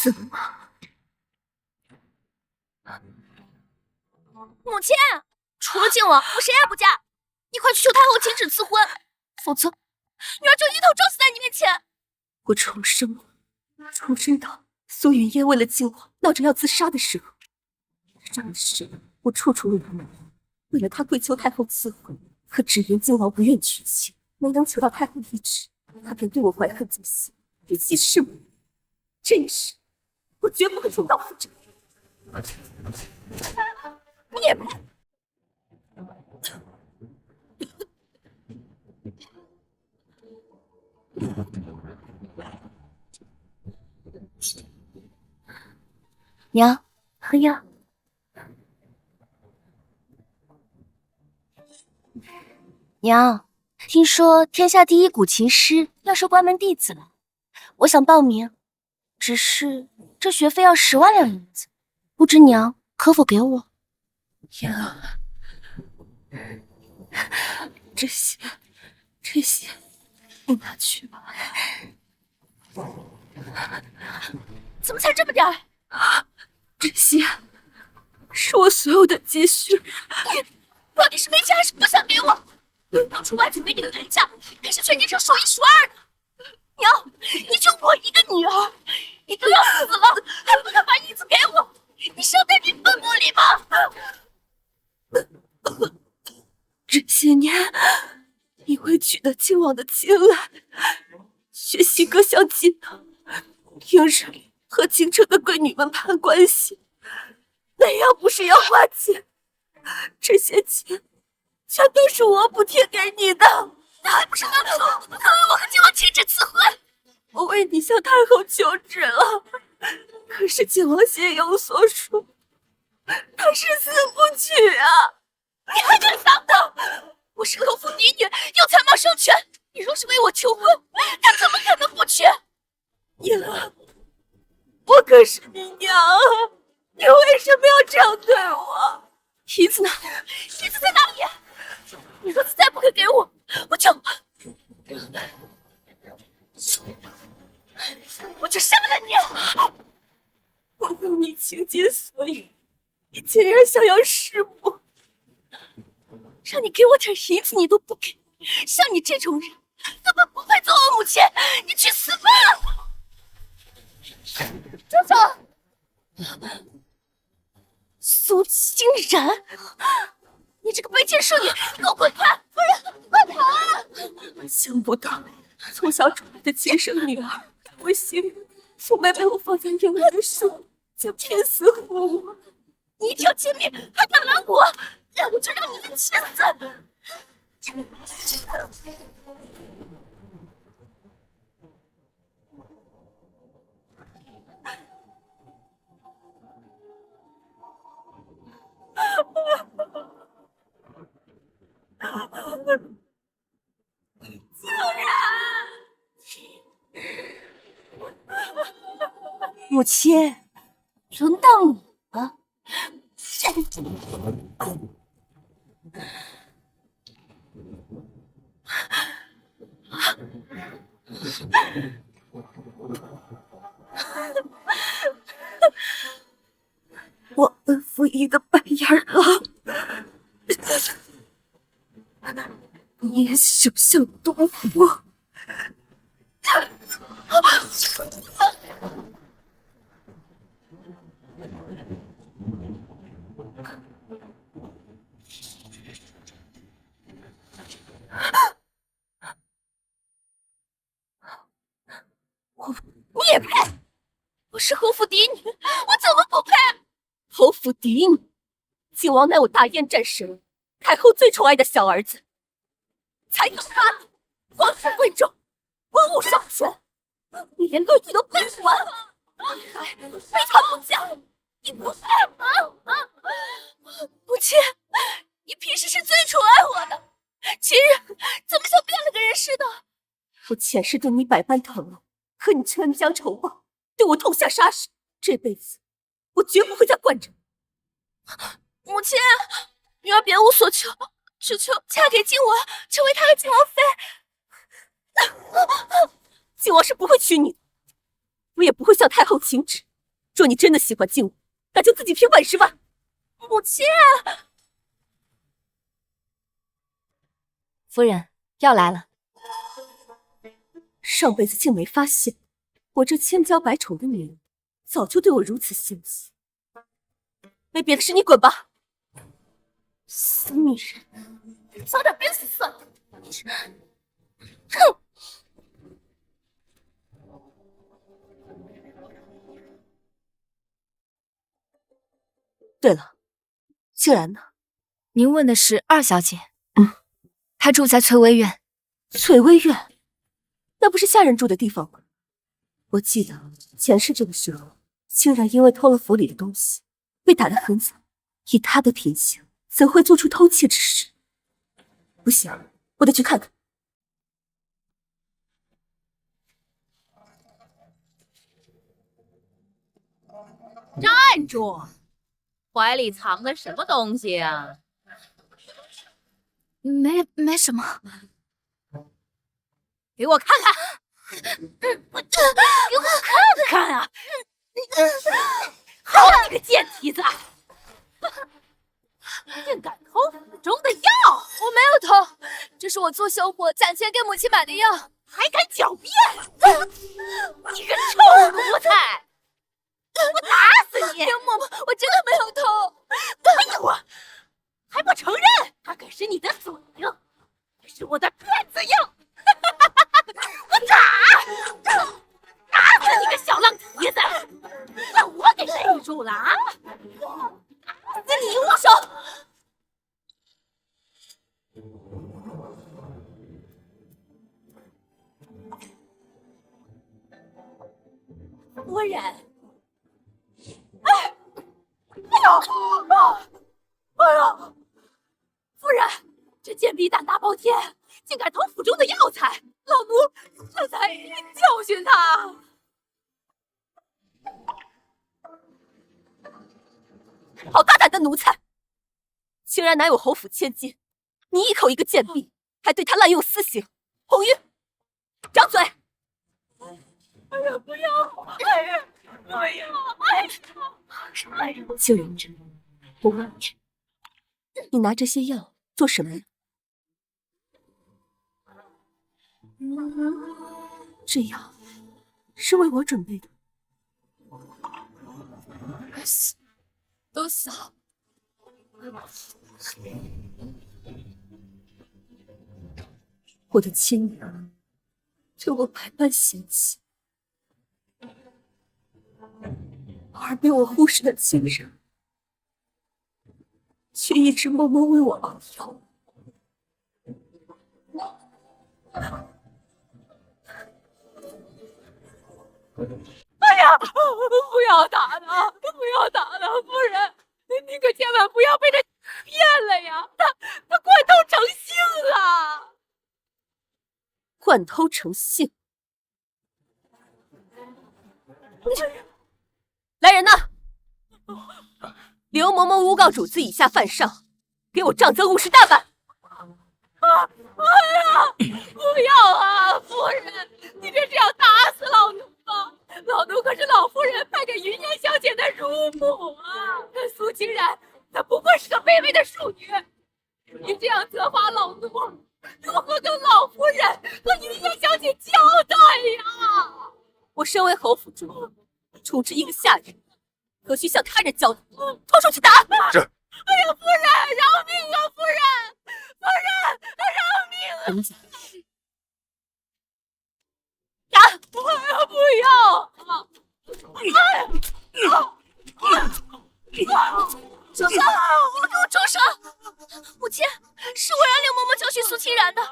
死了吗？母亲，除了靖王，我谁也不嫁。你快去求太后停止赐婚，否则女儿就一头撞死在你面前。我重生了，重生到苏云烟为了靖王闹着要自杀的时候。杀的时候，我处处为他谋划，为了他跪求太后赐婚，可只因靖王不愿娶妻，没能求到太后懿旨，他便对我怀恨在心，背弃师母。这一世，我绝不会重蹈覆辙。你也配？娘，哎呀，娘，听说天下第一古琴师要收关门弟子了，我想报名，只是这学费要10万两银子，不知娘可否给我？燕儿，这些你拿去吧。怎么才这么点儿？这些是我所有的积蓄。你到底是没钱还是不想给我？当初外祖给你的陪嫁可是全京城数一数二的。娘，你就我一个女儿，你都要死了，还不肯把银子给我？你是要带进坟墓里吗？这些年，因为取得靖王的青睐，学习各项技能，平日里和京城的贵女们攀关系，那要不是要花钱，这些钱全都是我补贴给你的。那还不是当初我和靖王停止赐婚？我为你向太后求旨了，可是靖王心有所属，他是死不娶啊！你还敢丧他？我是侯府嫡女，有才貌双全，你若是为我求婚，他怎么可能不娶？燕儿，我可是你娘啊！你为什么要这样对我？银子呢？银子在哪里？你若是再不肯给我，我就杀了你！我为你倾尽所有，你竟然想要弑母！让你给我点银子你都不给，像你这种人根本不配做我母亲，你去死吧！住手！苏清然，你这个卑贱庶女，给我滚开！夫人，快跑啊！想不到从小宠爱的亲生女儿，我心里从没被我放在婴儿的手，就拼死护我。你一条贱命还敢拦我，让我就让你们气死！竟然！母亲，轮到你了。我们府尹的白眼狼，你也休想动我！你也配？我是侯府嫡女，我怎么不配？侯府嫡女，靖王乃我大燕战神，太后最宠爱的小儿子，才有他的皇室贵重，文武双全，你连论据都背不完，你还非他不嫁，你不配！母亲，你平时是最宠爱我的，今日怎么像变了个人似的？我前世对你百般疼爱，和你恩将仇报，对我痛下杀手，这辈子我绝不会再惯着你。母亲，女儿别无所求，只求嫁给靖王，成为他的靖王妃。靖王是不会娶你的，我也不会向太后请旨，若你真的喜欢靖我，那就自己凭本事吧。母亲，夫人，药来了。上辈子竟没发现，我这千娇百宠的女人，早就对我如此嫌弃。没别的事，你滚吧！死女人，早点憋死算了。哼！对了，静然呢？您问的是二小姐。她住在翠微院。翠微院，那不是下人住的地方吗？我记得前世这个时候，静然因为偷了府里的东西，被打得很惨。以她的品行，怎会做出偷窃之事？不行，我得去看看。站住！怀里藏的什么东西啊？没什么。给我看看！给我看看啊！好你个贱蹄子！竟敢偷府中的药！我没有偷，这是我做小伙攒钱给母亲买的药。还敢狡辩！你个臭奴才！我打死你！刘嬷嬷，我真的没有偷。哎呦我，还不承认？他可是你的锁灵，可是我的骗子药！我打死你个小浪蹄子！让我给逮住了啊！打死你！住手！夫人，哎呦！夫人，这贱婢胆大包天，竟敢偷府中的药材，老奴这才教训他。好大胆的奴才！竟然乃我侯府千金，你一口一个贱婢，还对他滥用私刑！红玉，张嘴！哎呀，不要！哎呀，不要！哎呀！静人真，我问你，你拿这些药做什么呀？这药是为我准备的。都小。我的亲女儿对我百般嫌弃，而被我忽视的亲人，却一直默默为我熬药。哎呀，不要打他！不要打他！夫人，你可千万不要被他骗了呀！他贯偷成性了！贯偷成性！来人呐！刘嬷嬷诬告主子以下犯上，给我杖责50大板！哎呀，不要啊！夫人，你这是要打死老奴吗？老奴可是老夫人派给云烟小姐的乳母啊！那苏清然，她不过是个卑微的庶女，你这样责罚老奴，如何跟老夫人和云烟小姐交代呀？我身为侯府主人，处置一个下人，何须向他人交代？拖出去打！是。哎呀，夫人，饶命啊！夫人，夫人，饶命啊！很简打！哎呀，不要！住手！给我住手！母亲，是我让刘嬷嬷教训苏清然的，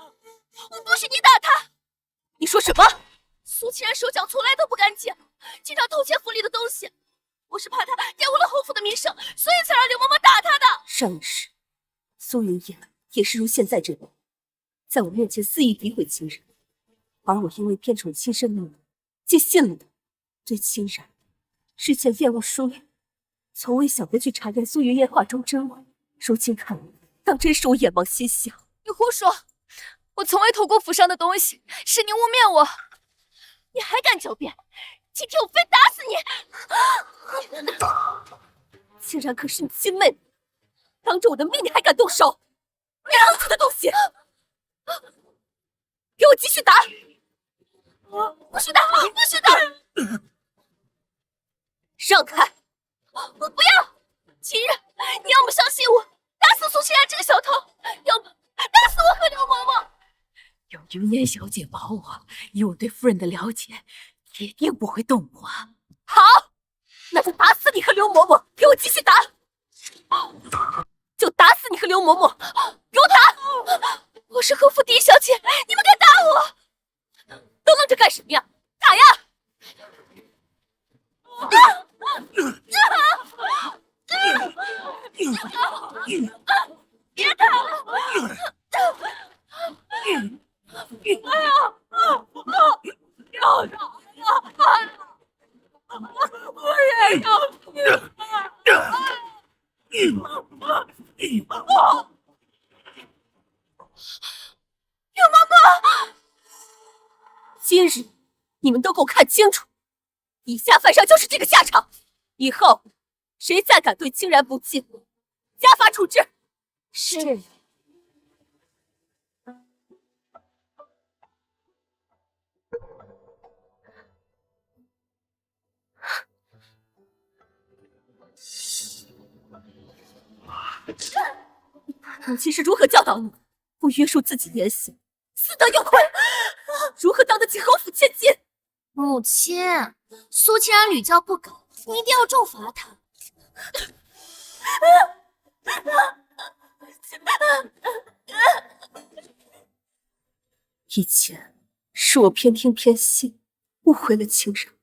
我不许你打她！你说什么？苏清然手脚从来都不干净，经常偷窃府里的东西。我是怕他玷污了侯府的名声，所以才让刘嬷嬷打他的。上一世，苏云烟也是如现在这般，在我面前肆意诋毁亲人，而我因为偏宠亲生女儿，竟信了他，对亲然之前厌恶疏远，从未想过去查验苏云烟话中真伪。如今看来，当真是我眼盲心瞎。你胡说！我从未偷过府上的东西，是你污蔑我！你还敢狡辩？今天我非打死你！竟然可是你亲妹妹，当着我的面你还敢动手？娘子的东西，给我继续打！不许打！不许打！让开！我不要！秦冉，你要么相信我，打死苏清然这个小偷，要么打死我和刘嬷嬷。有云烟小姐保我，以我对夫人的了解，铁定不会动我。好，那就打死你和刘嬷嬷！给我继续打！就打死你和刘嬷嬷！给我打！我是侯府第一小姐，你们敢打我？都愣着干什么呀？打呀！别打了！哎呀！要打呀！夫人要死！刘嬷嬷，今日你们都给我看清楚，以下犯上就是这个下场。以后谁再敢对清然不敬，家法处置。是。母亲是如何教导你，不约束自己言行，死得有愧，如何当得起侯府千金？母亲，苏清然屡教不改，你一定要重罚他。以前是我偏听偏信，误会了清然，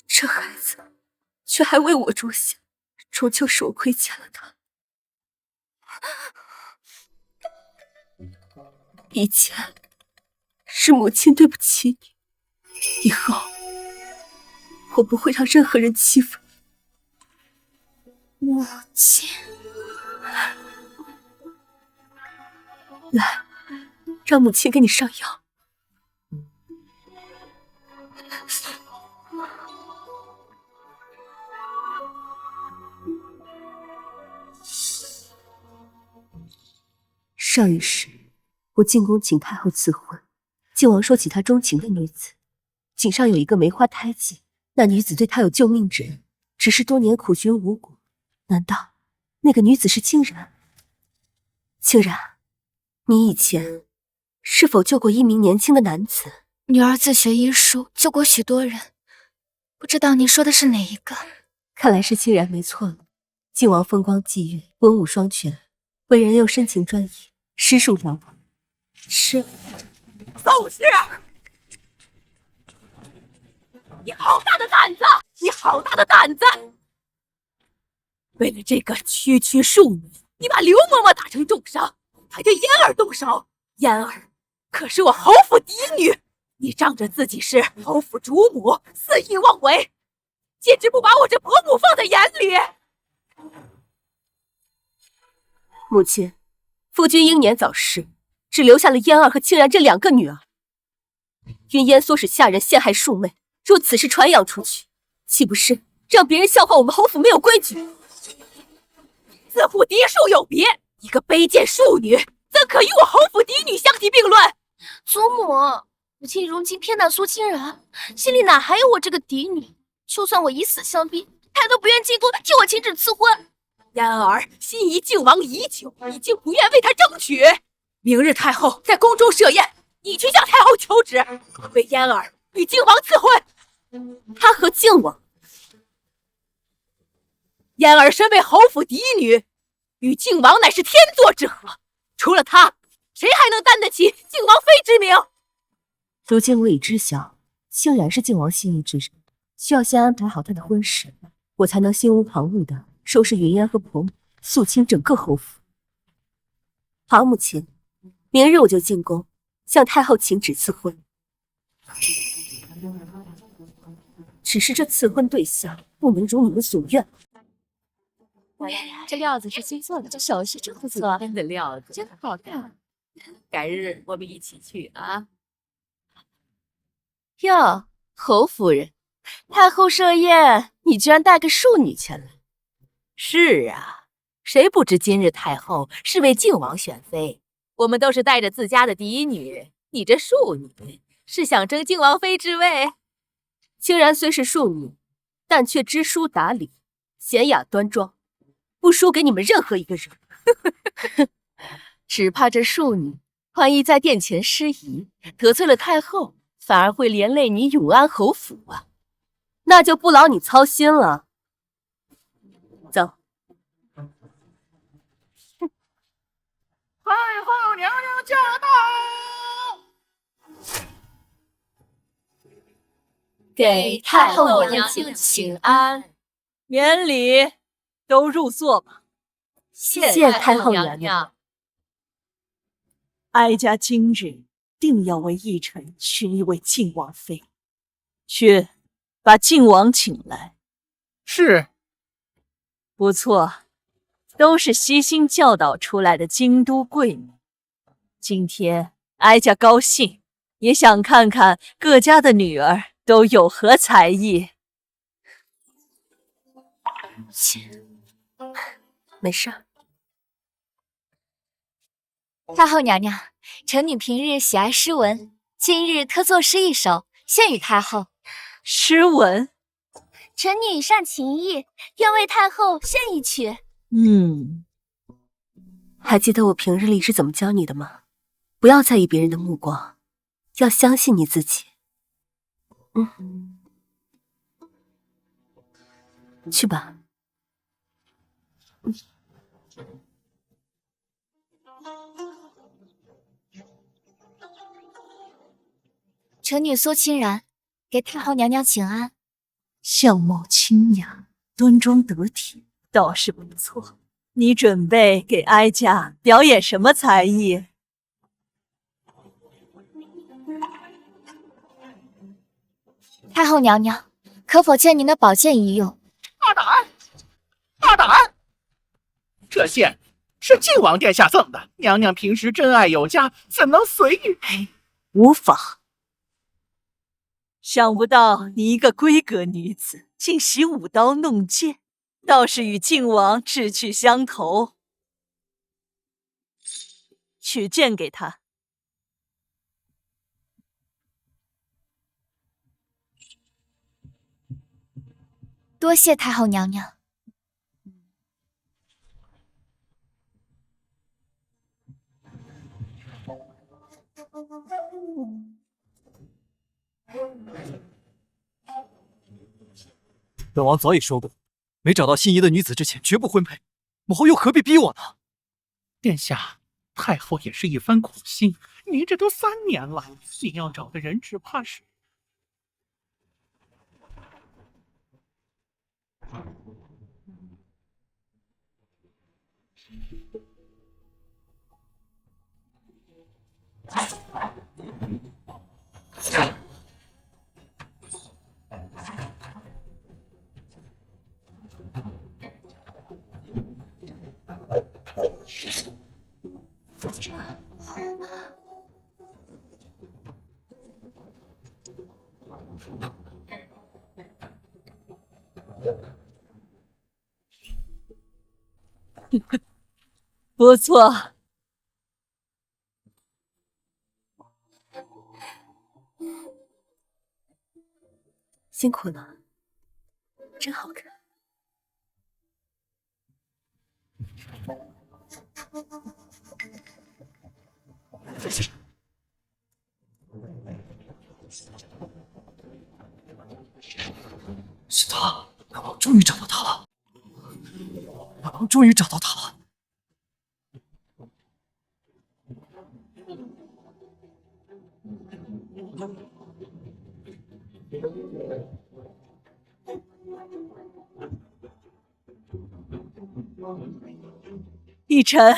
这孩子却还为我着想，终究是我亏欠了他。以前是母亲对不起你，以后我不会让任何人欺负你。母亲，来，让母亲给你上药。上一世，我进宫请太后赐婚，靖王说起他钟情的女子，井上有一个梅花胎记，那女子对他有救命之恩，只是多年苦寻无果。难道那个女子是清然？清然，你以前是否救过一名年轻的男子？女儿自学医术，救过许多人，不知道你说的是哪一个？看来是清然没错了。靖王风光霁月，文武双全，为人又深情专一，诗书了得。是宋氏，你好大的胆子！你好大的胆子！为了这个区区庶女，你把刘嬷嬷打成重伤，还对嫣儿动手。嫣儿可是我侯府嫡女，你仗着自己是侯府主母，肆意妄为，简直不把我这婆母放在眼里。母亲，夫君英年早逝，只留下了嫣儿和清然这2个女儿。云烟唆使下人陷害庶妹，若此事传扬出去，岂不是让别人笑话我们侯府没有规矩？自古嫡庶有别，一个卑贱庶女，怎可与我侯府嫡女相提并论？祖母，母亲如今偏袒苏清然，心里哪还有我这个嫡女？就算我以死相逼，她都不愿进宫替我请旨赐婚。嫣儿心仪靖王已久，已经不愿为他争取。明日太后在宫中设宴，你去向太后求旨，为嫣儿与靖王赐婚。他和靖王？嫣儿身为侯府嫡女，与靖王乃是天作之合，除了他，谁还能担得起靖王妃之名？如今我已知晓，清然是靖王心仪之人，需要先安排好他的婚事，我才能心无旁骛的收拾云烟和婆母，肃清整个侯府。好，母亲，明日我就进宫，向太后请旨赐婚。只是这赐婚对象不能如你们所愿。这料子是新做的，这首饰真不错，真的料子真好看。改日我们一起去啊！哟，侯夫人，太后设宴，你居然带个庶女前来，是啊，谁不知今日太后是为靖王选妃？我们都是带着自家的嫡女，你这庶女是想争靖王妃之位？清然虽是庶女，但却知书达理，娴雅端庄，不输给你们任何一个人。只怕这庶女万一在殿前失仪，得罪了太后，反而会连累你永安侯府啊，那就不劳你操心了。走。太后娘娘驾到！给太后娘娘请安。免礼，都入座吧。谢太后娘娘。哀家今日定要为义臣寻一位靖王妃，去把靖王请来。是。不错，都是悉心教导出来的京都贵女。今天哀家高兴，也想看看各家的女儿都有何才艺。没事儿。太后娘娘，臣女平日喜爱诗文，今日特作诗一首，献与太后。诗文？臣女善琴艺，愿为太后献一曲。还记得我平日里是怎么教你的吗？不要在意别人的目光，要相信你自己。去吧。臣女苏清然，给太后娘娘请安。相貌清雅，端庄得体，倒是不错。你准备给哀家表演什么才艺？太后娘娘，可否借您的宝剑一用？大胆！大胆！这剑是靖王殿下赠的，娘娘平时珍爱有加，怎能随意？无妨。想不到你一个闺阁女子，竟习舞刀弄剑，倒是与靖王志趣相投。取剑给他。多谢太后娘娘。本王早已说过，没找到心仪的女子之前，绝不婚配。母后又何必逼我呢？殿下，太后也是一番苦心，您这都3年了，您要找的人只怕是……不错。辛苦了，真好看。是他，本王终于找到他了。本王终于找到他了。奕晨，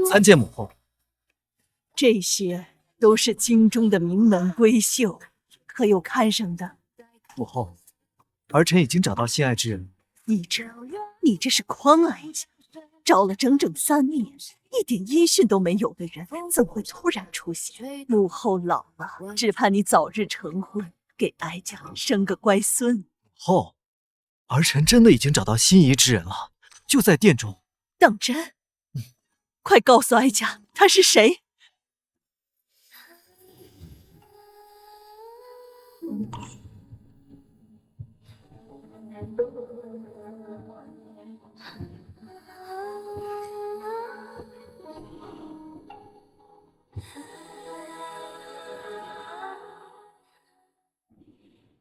参见母后。这些都是京中的名门闺秀，可有看上的？母后，儿臣已经找到心爱之人。奕晨，你这是诓哀家。找了整整3年，一点音讯都没有的人，怎会突然出现？母后老了，只盼你早日成婚，给哀家生个乖孙。后，儿臣真的已经找到心仪之人了，就在殿中。当真？快告诉哀家他是谁？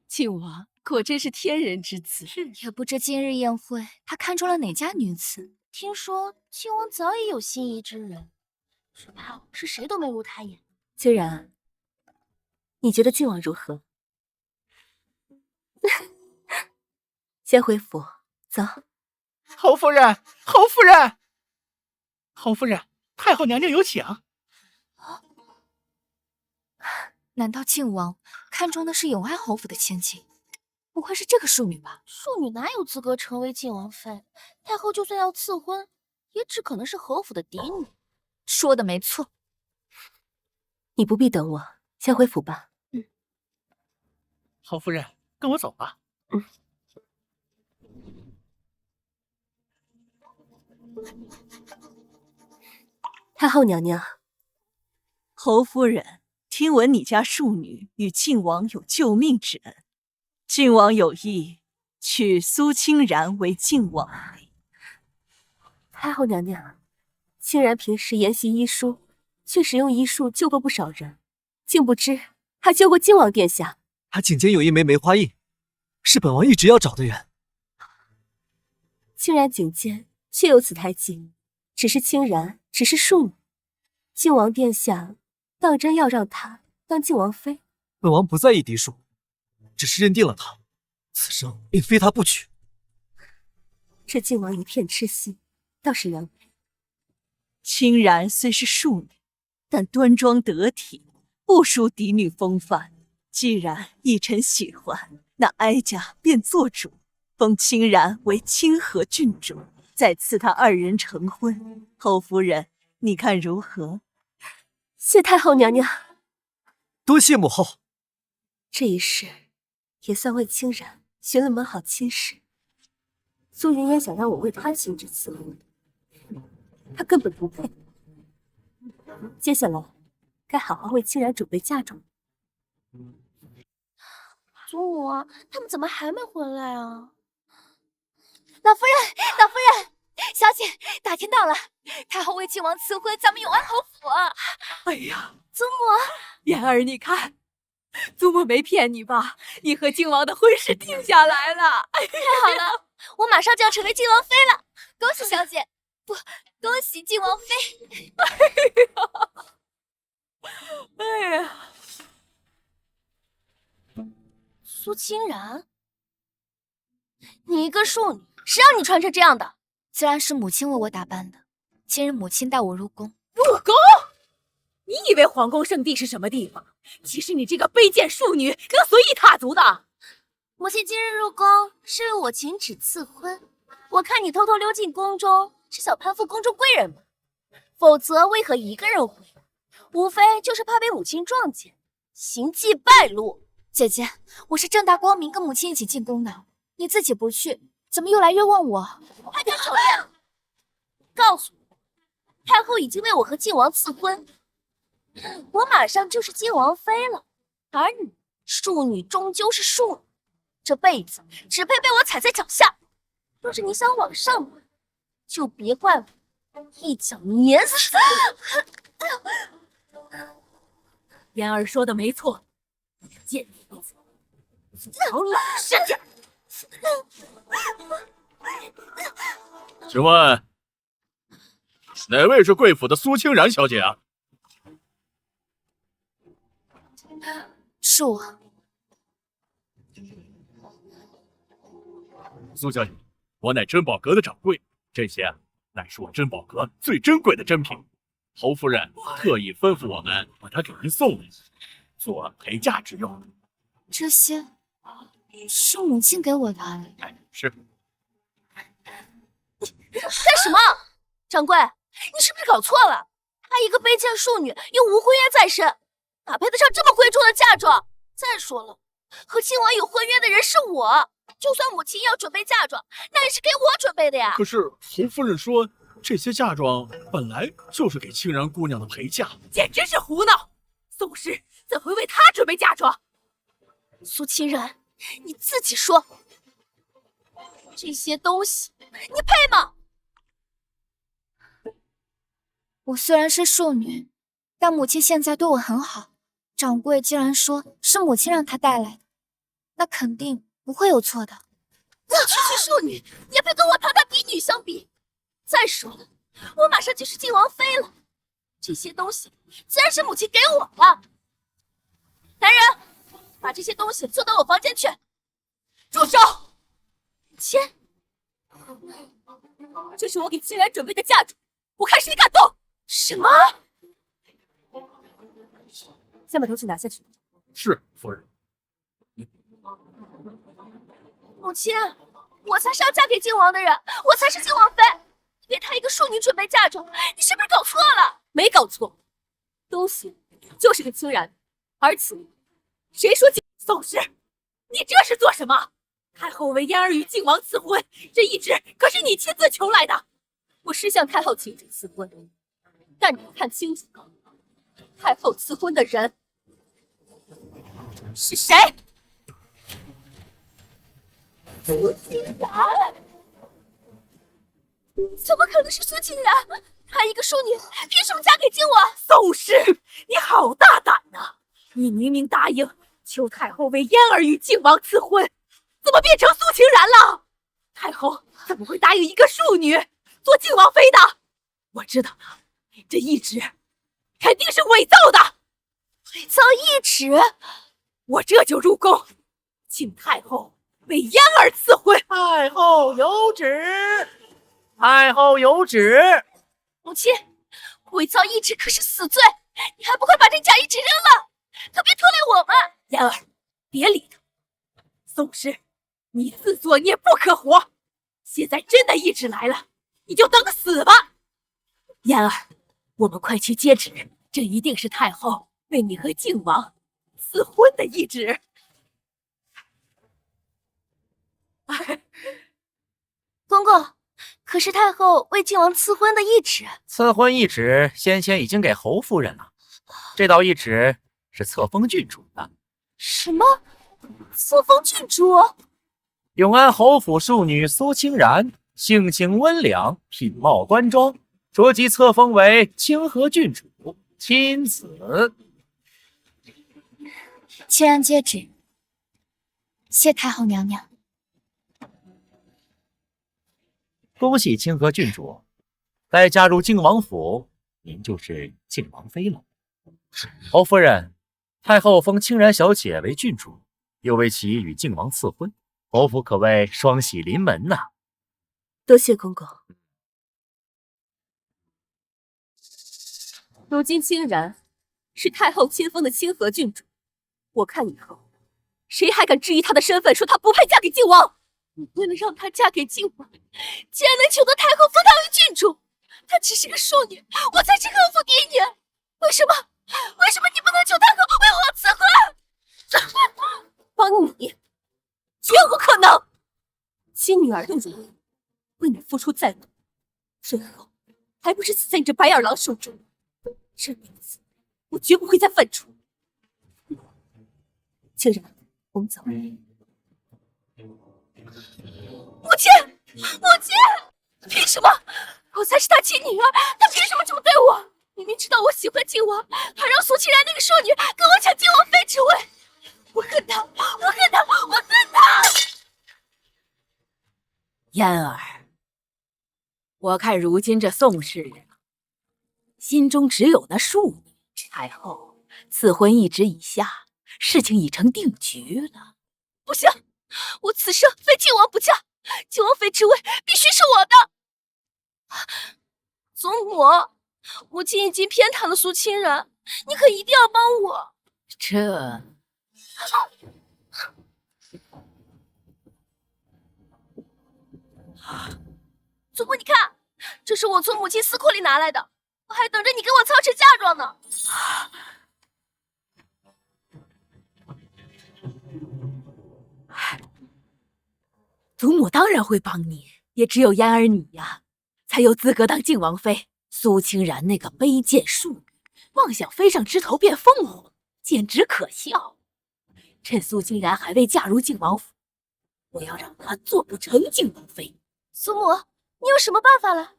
靖王果真是天人之子，也不知今日宴会他看中了哪家女子。听说靖王早已有心仪之人，只怕是谁都没入他眼。虽然，你觉得靖王如何？先回府，走。侯夫人，侯夫人，侯夫人，太后娘娘有请。难道靖王看中的是永安侯府的千金？不会是这个庶女吧？庶女哪有资格成为靖王妃？太后就算要赐婚，也只可能是侯府的嫡女。说的没错。你不必等我，先回府吧。侯夫人，跟我走吧。太后娘娘，侯夫人，听闻你家庶女与靖王有救命之恩，靖王有意娶苏清然为靖王妃。太后娘娘，清然平时研习医书，确实用医术救过不少人，竟不知还救过靖王殿下。她颈间有一枚梅花印，是本王一直要找的人。清然颈间确有此胎记，只是清然只是庶女，靖王殿下当真要让她当靖王妃？本王不在意嫡庶，只是认定了她，此生便非她不娶。这靖王一片痴心，倒是人为。清然虽是庶女，但端庄得体，不输嫡女风范。既然义臣喜欢，那哀家便做主，封清然为清河郡主，再赐他2人成婚。侯夫人，你看如何？谢太后娘娘，多谢母后。这一世也算为清然寻了门好亲事。苏云烟想让我为她亲自赐婚，她根本不配。接下来该好好为清然准备嫁妆。祖母啊，他们怎么还没回来啊？老夫人，老夫人，小姐，打听到了，太后为靖王赐婚，咱们永安侯府啊！哎呀，祖母，妍儿，你看，祖母没骗你吧？你和靖王的婚事定下来了。哎呀，太好了，我马上就要成为靖王妃了！恭喜小姐，不，恭喜靖王妃！哎呀，苏清然，你一个庶女，谁让你穿成这样的？自然是母亲为我打扮的。今日母亲带我入宫。入宫？你以为皇宫圣地是什么地方？岂是你这个卑贱庶女能随意踏足的？母亲今日入宫是为我请旨赐婚，我看你偷偷溜进宫中，是想攀附宫中贵人吗？否则为何一个人回来？无非就是怕被母亲撞见，行迹败露。姐姐，我是正大光明跟母亲一起进宫的，你自己不去，怎么又来冤枉我？快点走呀！告诉我，太后已经为我和靖王赐婚，我马上就是靖王妃了。而你，庶女终究是庶女，这辈子只配被我踩在脚下。若是你想往上爬，就别怪我一脚碾死妍儿说的没错，贱女子，好老实点。请问哪位是贵府的苏清然小姐啊？是我。苏小姐，我乃珍宝阁的掌柜，这些乃是我珍宝阁最珍贵的珍品，侯夫人特意吩咐我们把它给您送来，做陪嫁之用。这些是母亲给我的。是。干什么？掌柜，你是不是搞错了？她一个卑贱庶女，又无婚约在身，哪配得上这么贵重的嫁妆？再说了，和靖王有婚约的人是我，就算母亲要准备嫁妆，那也是给我准备的呀。可是侯夫人说，这些嫁妆本来就是给清然姑娘的陪嫁，简直是胡闹！宋氏怎会为她准备嫁妆？苏清然，你自己说，这些东西你配吗？我虽然是庶女，但母亲现在对我很好。掌柜既然说是母亲让她带来的，那肯定不会有错的。你区区庶女，也配跟我堂堂嫡女相比？再说了，我马上就是靖王妃了，这些东西自然是母亲给我的。男人，把这些东西送到我房间去。住手！钱，这是我给清然准备的嫁妆，我看谁敢动！什么？先把头纸拿下去。是夫人。母亲，我才是要嫁给靖王的人，我才是靖王妃。你给他一个庶女准备嫁妆，你是不是搞错了？没搞错，东西就是给清然，而且谁说宋氏，你这是做什么？太后为嫣儿与靖王赐婚，这一纸可是你亲自求来的。我是向太后请旨赐婚，但你看清楚，太后赐婚的人是谁？苏清然？怎么可能是苏清然？她一个庶女，凭什么嫁给靖王？宋氏，你好大胆呐！你明明答应求太后为嫣儿与靖王赐婚，怎么变成苏清然了？太后怎么会答应一个庶女做靖王妃的？我知道了，这懿旨肯定是伪造的。伪造懿旨？我这就入宫，请太后为嫣儿赐婚。太后有旨，太后有旨。母亲，伪造懿旨可是死罪，你还不快把这假懿旨扔了，可别拖累我们。嫣儿，别理他。宋氏，你自作孽不可活。现在真的懿旨来了，你就等死吧。嫣儿，我们快去接旨，这一定是太后为你和靖王赐婚的懿旨。公公，可是太后为靖王赐婚的懿旨。赐婚懿旨先前已经给侯夫人了，这道懿旨是册封郡主的。什么？册封郡主？永安侯府庶女苏清然，性情温良，品貌端庄，着即册封为清河郡主，亲子。清然接旨，谢太后娘娘。恭喜清河郡主，待加入靖王府，您就是靖王妃了。侯夫人，太后封清然小姐为郡主，又为其与靖王赐婚，侯府可谓双喜临门呐。多谢公公。如今清然是太后亲封的清河郡主，我看以后谁还敢质疑她的身份，说她不配嫁给靖王？你为了让她嫁给靖王，竟然能求得太后封她为郡主。她只是个庶女，我才是赫府嫡女。为什么你不能求太后为我赐婚？帮你，绝无可能。亲女儿又如何？为你付出再多，最后还不是死在你这白眼狼手中？这辈子我绝不会再犯错。清然，我们走。母亲，凭什么？我才是他亲女儿，他凭什么这么对我？明明知道我喜欢靖王，还让苏清然那个庶女跟我抢靖王妃之位，我恨他！嫣儿，我看如今这宋氏人心中只有那庶女。太后赐婚懿旨已下，事情已成定局了。不行，我此生非靖王不嫁，靖王妃之位必须是我的。祖母，母亲已经偏袒了苏清然，你可一定要帮我。这祖母，你看，这这是我从母亲私库里拿来的，我还等着你给我操持嫁妆呢。祖母当然会帮你，也只有嫣儿你呀，才有资格当靖王妃。苏清然那个卑贱庶女，妄想飞上枝头变凤凰，简直可笑。趁苏清然还未嫁入靖王府，我要让她做不成靖王妃。祖母，你有什么办法了？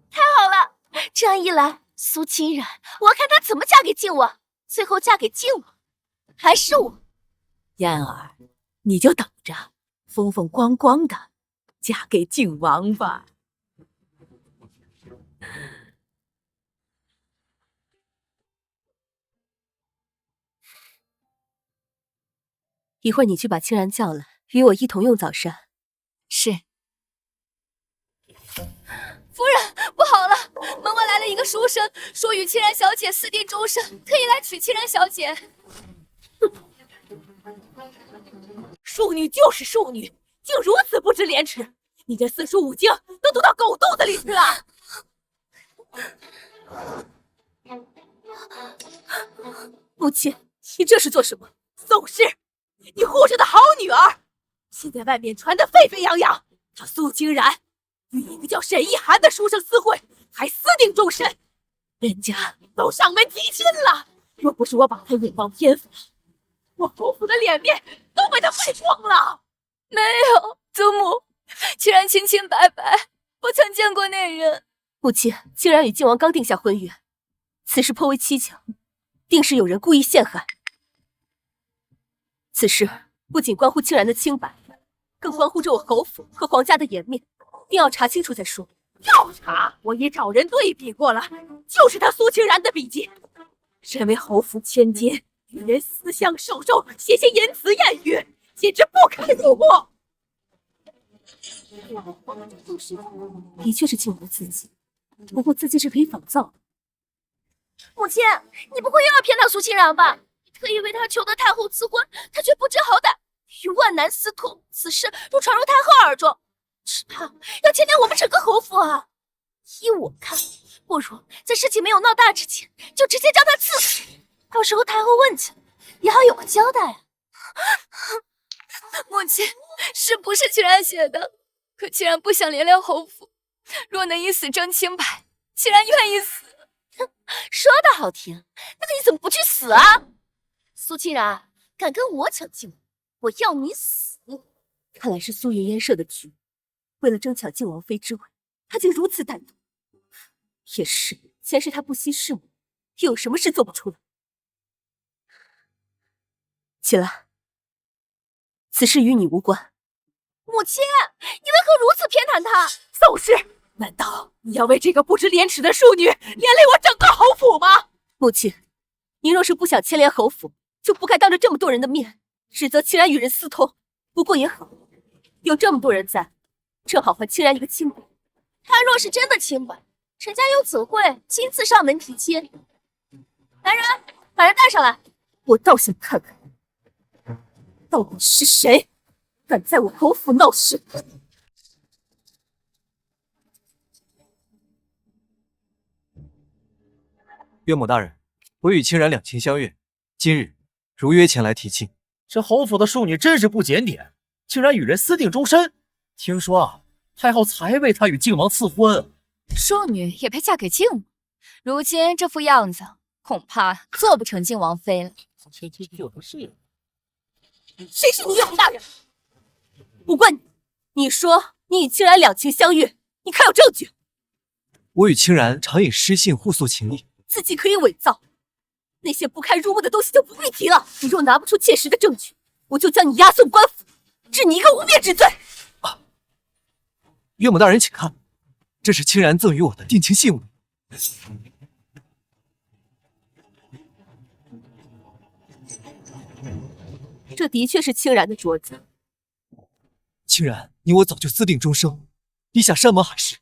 太好了，这样一来，苏清然，我要看她怎么嫁给靖王，最后嫁给靖王，还是我。嫣儿，你就等着，风风光光的嫁给靖王吧。一会儿你去把清然叫来，与我一同用早膳。是。夫人，不好了，门外来了一个书生，说与清然小姐私定终身，特意来娶清然小姐。庶女就是庶女，竟如此不知廉耻！你这四书五经都读到狗肚子里去了！母亲，你这是做什么？宋氏，你护着的好女儿，现在外面传得沸沸扬扬，她苏清然与一个叫沈一涵的书生私会，还私定终身，人家都上门提亲了。若不是我把她远望偏锋，我侯府的脸面都被他败光了。没有，祖母，清然清清白白，不曾见过那人。母亲，清然与靖王刚定下婚约，此事颇为蹊跷，定是有人故意陷害。此事不仅关乎清然的清白，更关乎着我侯府和皇家的颜面，定要查清楚再说。调查，我已找人对比过了，就是他苏清然的笔迹。身为侯府千金，与人私相授受，写些言辞艳语，简直不堪入目。的确是靖王自己，不过自己是可以仿造的。母亲，你不会又要骗到苏清然吧？你特意为他求得太后赐婚，他却不知好歹，与万男私通，此事若传入太后耳中，只怕要牵连我们整个侯府啊！依我看，不如在事情没有闹大之前，就直接将他赐死，到时候太后问起，也好有个交代啊。母亲，是不是清然写的？可清然不想连累侯府，若能以死争清白，清然愿意死。说的好听，那你怎么不去死啊？苏清然，敢跟我抢靖王，我要你死！看来是苏云烟设的局，为了争抢靖王妃之位，他竟如此歹毒。也是，前世他不惜弑母，又有什么事做不出来？起来，此事与你无关。母亲，你为何如此偏袒他？宋氏，难道你要为这个不知廉耻的庶女连累我整个侯府吗？母亲，您若是不想牵连侯府，就不该当着这么多人的面指责清然与人私通。不过也好，有这么多人在，正好还清然一个清白。他若是真的清白，陈家又怎会亲自上门提亲？来人，把人带上来！我倒想看看，到底是谁敢在我侯府闹事。岳母大人，我与清然两情相悦，今日如约前来提亲。这侯府的庶女真是不检点，竟然与人私定终身。听说啊，太后才为她与靖王赐婚。庶女也配嫁给靖王？如今这副样子，恐怕做不成靖王妃了。谁是你岳母大人？不怪你，你说你与清然两情相悦，你可有证据？我与清然常以诗信互诉情谊，自己可以伪造，那些不堪入目的东西就不必提了。你若拿不出切实的证据，我就将你押送官府，治你一个无冕之罪。岳母大人，请看，这是清然赠予我的定情信物。这的确是清然的镯子。清然，你我早就私定终生，立下山盟海誓。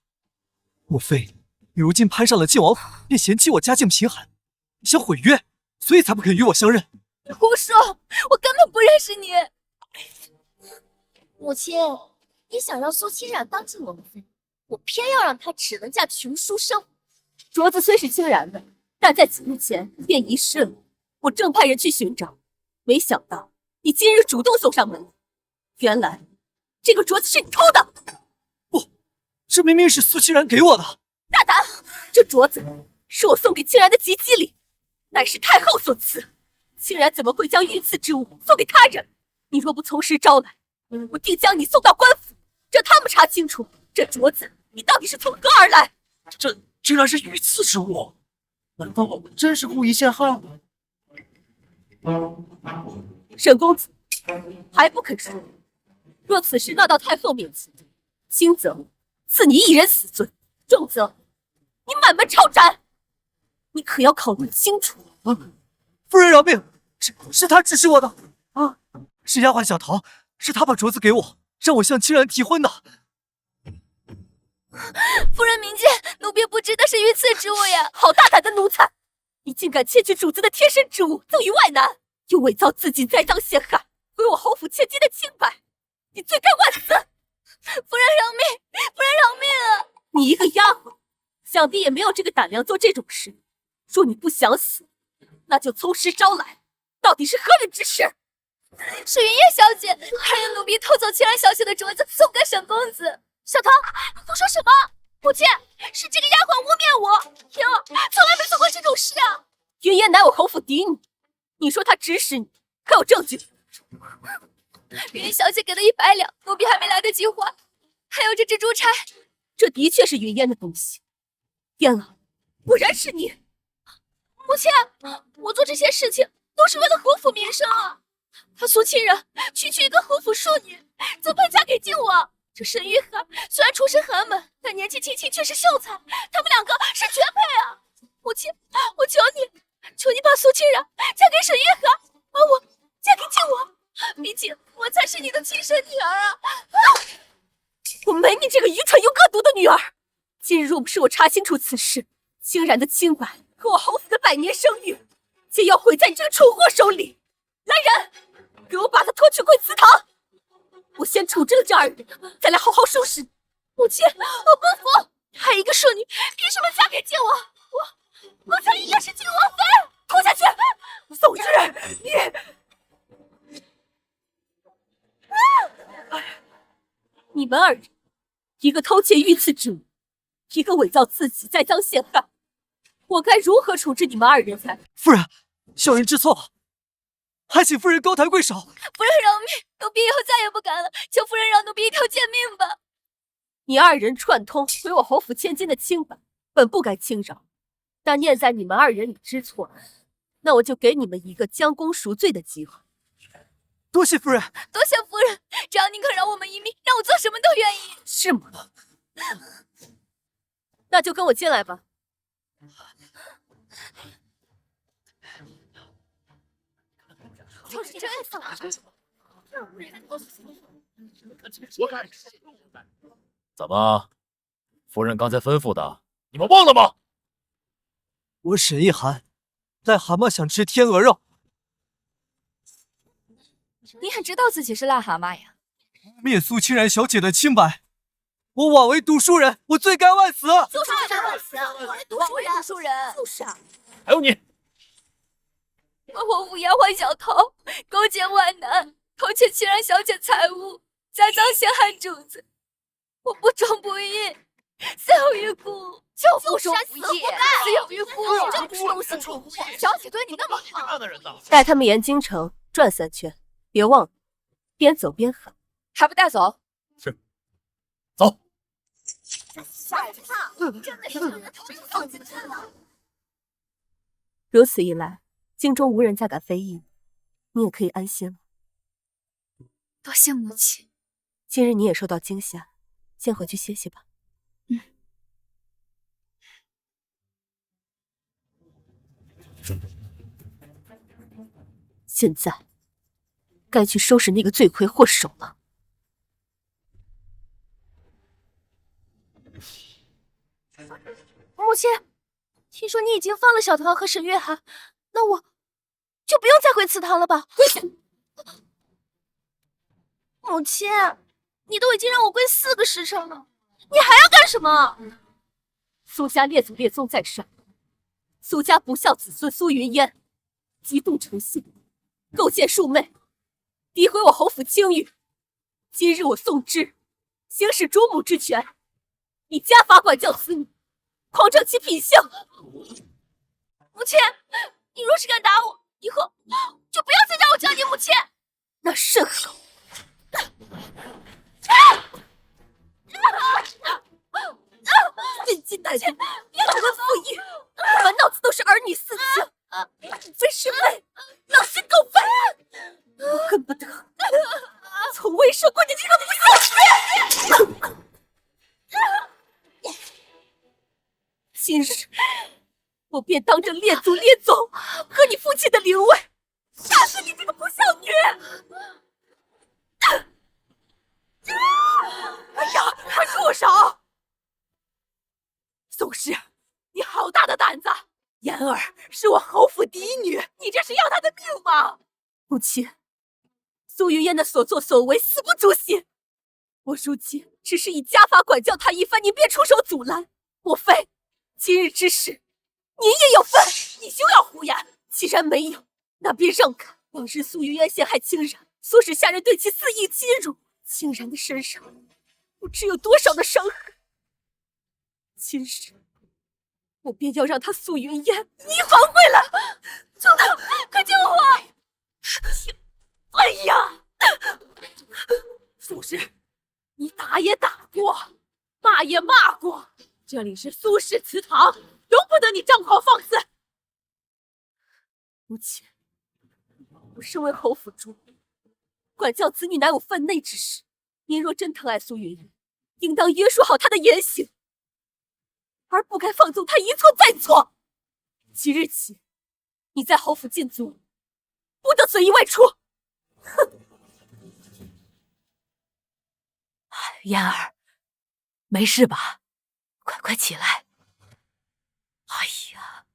莫非你如今攀上了靖王府，便嫌弃我家境贫寒，想毁约，所以才不肯与我相认？胡说，我根本不认识你。母亲，你想让苏清染当靖王妃，我偏要让她只能嫁穷书生。镯子虽是清然的，但在几日前便遗失了，我正派人去寻找，没想到你今日主动送上门来。原来这个镯子是你偷的！不，这明明是苏清然给我的。大胆！这镯子是我送给清然的吉吉礼，乃是太后所赐。清然怎么会将御赐之物送给他人？你若不从实招来，我定将你送到官府，让他们查清楚这镯子你到底是从何而来。这居然是御赐之物，难道我们真是故意陷害？沈公子还不肯说，若此事闹到太后面前，轻则赐你一人死罪，重则你满门抄斩。你可要考虑清楚。夫人饶命，是他指使我的啊！是丫鬟小桃，是她把镯子给我，让我向清然提婚的。夫人明鉴，奴婢不知那是御赐之物呀！好大胆的奴才！你竟敢窃取主子的贴身之物赠与外男，又伪造自己栽赃陷害，毁我侯府千金的清白，你罪该万死！夫人饶命！夫人饶命啊！你一个丫鬟，想必也没有这个胆量做这种事。若你不想死，那就从实招来，到底是何人指使？是云叶小姐，还有奴婢偷走清然小姐的镯子送给沈公子。小桃，你都说什么？母亲，是这个丫鬟污蔑我，婷儿从来没做过这种事啊！云烟乃我侯府嫡女，你说她指使你，可有证据？云小姐给了100两，奴婢还没来得及还。还有这只珠钗，这的确是云烟的东西。燕儿，果然是你！母亲，我做这些事情都是为了侯府名声啊！他苏清然区区一个侯府庶女，怎配嫁给靖王？这沈玉涵虽然出身寒门，但年纪轻轻却是秀才，他们两个是绝配啊！母亲，我求你，求你把苏清然嫁给沈玉涵，把我嫁给靖王。毕竟我才是你的亲生女儿啊！我没你这个愚蠢又恶毒的女儿！今日若不是我查清楚此事，清然的清白和我侯府的100年声誉，皆要毁在你这个蠢货手里！来人，给我把他拖去贵祠堂！我先处置了这2人，再来好好收拾。母亲，我不服！还一个庶女，凭什么嫁给靖王？我才应该是靖王妃！拖下去！宋之人，你们2人，一个偷窃御赐之物，一个伪造自己栽赃陷害，我该如何处置你们2人才？夫人，小人知错了，还请夫人高抬贵手。夫人饶命，奴婢以后再也不敢了，求夫人饶奴婢一条贱命吧。你2人串通毁我侯府千金的清白，本不该轻饶，但念在你们2人已知错，那我就给你们一个将功赎罪的机会。多谢夫人，多谢夫人，只要您肯饶我们一命，让我做什么都愿意。是吗？那就跟我进来吧。就是这样。怎么，夫人刚才吩咐的，你们忘了吗？我沈一涵，癞蛤蟆想吃天鹅肉。你还知道自己是癞蛤蟆呀？污蔑苏清然小姐的清白，我枉为读书人，我罪该万死！就是罪该万死！读书人，就是啊！还有你，我侯府丫鬟小桃勾结外男，偷窃清然小姐财物，栽赃陷害主子，我不忠不义，死有余辜。就不忠不义，死有余辜！这不是东西出小姐对你那么好，带他们沿京城转3圈，别忘了边走边喊。还不带走？是，走。下一趟真的是让人头都放进去了。如此一来，京中无人再敢非议，你也可以安心了。多谢母亲。今日你也受到惊吓，先回去歇歇吧。现在该去收拾那个罪魁祸首了。母亲，听说你已经放了小桃和沈月涵，那我就不用再回祠堂了吧？跪下！母亲，你都已经让我跪4个时辰了，你还要干什么？苏家列祖列宗在上，苏家不孝子孙苏云烟激动成性，构陷庶妹，诋毁我侯府清誉。今日我宋之行使主母之权，以家法管教此女，匡正其品性。母亲，你若是敢打我，以后就不要再叫我叫你母亲。那甚好。进来人，老问妇义，满脑子都是儿女私情，非是妹，狼心狗肺。我恨不得从未受过你这个不孝女。今日我便当着列祖列宗和你父亲的灵位，杀死你这个不孝女！哎呀，快住手！宋氏，你好大的胆子！妍儿是我侯府嫡女，你这是要她的命吗？母亲，苏云烟的所作所为死不足惜，我如今只是以家法管教她一番，你便出手阻拦，莫非今日之事您也有份？你休要胡言！既然没有，那便让开。往日苏云烟陷害清然，唆使下人对其肆意欺辱，清然的身上不知有多少的伤痕。今日我便要让他苏云烟你还回来！救他！快救我！哎呀，苏氏，你打也打过，骂也骂过，这里是苏氏祠堂，容不得你张狂放肆。母亲，我身为侯府主母，管教子女乃我分内之事。您若真疼爱苏云烟，应当约束好她的言行，而不该放纵她一错再错。即日起，你在侯府禁足，不得随意外出。哼！嫣儿，没事吧？快起来！哎呀，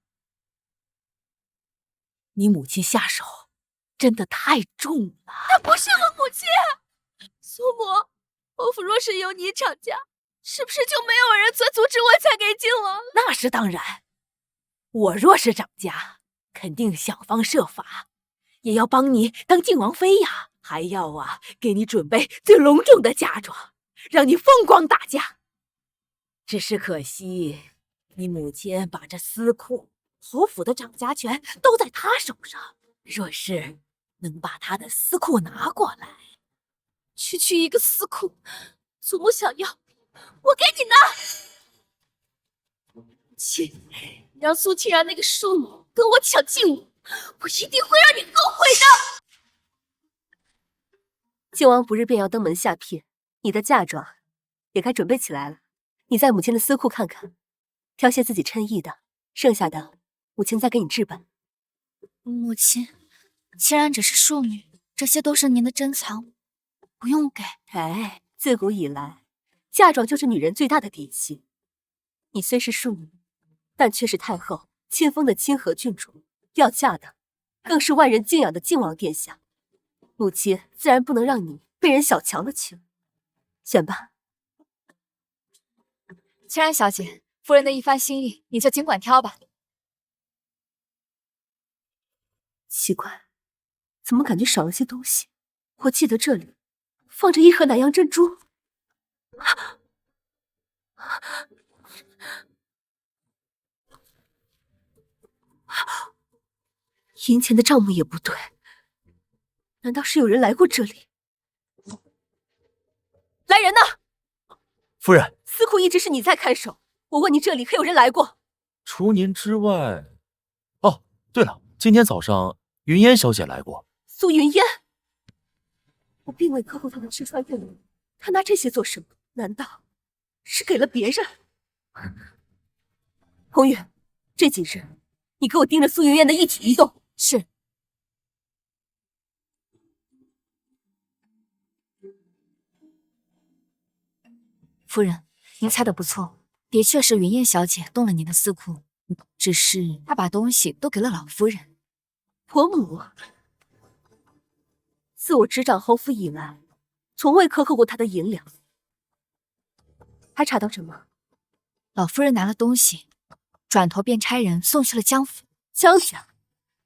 你母亲下手真的太重了。她不是我母亲。苏母，侯府若是由你掌家，是不是就没有人阻止我嫁给靖王了？那是当然，我若是掌家，肯定想方设法，也要帮你当靖王妃呀，还要给你准备最隆重的嫁妆，让你风光大嫁。只是可惜，你母亲把这司库、侯府的掌家权都在她手上，若是能把她的司库拿过来，区一个司库，祖母想要，我给你拿。亲，你让苏清然那个庶女跟我抢靖王，我一定会让你后悔的。靖王不日便要登门下聘，你的嫁妆也该准备起来了。你在母亲的司库看看，挑些自己称意的，剩下的母亲再给你置办。母亲，清然只是庶女，这些都是您的珍藏，不用给。哎，自古以来，嫁妆就是女人最大的底气。你虽是庶女，但却是太后亲封的清河郡主，要嫁的更是万人敬仰的靖王殿下。母亲自然不能让你被人小瞧了去。选吧。清然小姐，夫人的一番心意，你就尽管挑吧。奇怪，怎么感觉少了些东西？我记得这里放着一盒南洋珍珠。银钱的账目也不对，难道是有人来过这里？来人呐！夫人，司库一直是你在看守，我问你这里可有人来过？除您之外，哦，对了，今天早上云烟小姐来过。苏云烟，我并未克扣她的吃穿用度，她拿这些做什么？难道是给了别人？红玉，这几日你给我盯着苏云烟的一举一动。是。夫人，您猜的不错，的确是云烟小姐动了您的司库，只是她把东西都给了老夫人。婆母，自我执掌侯府以来，从未克扣过他的银两。还查到什么？老夫人拿了东西，转头便差人送去了江府。江家，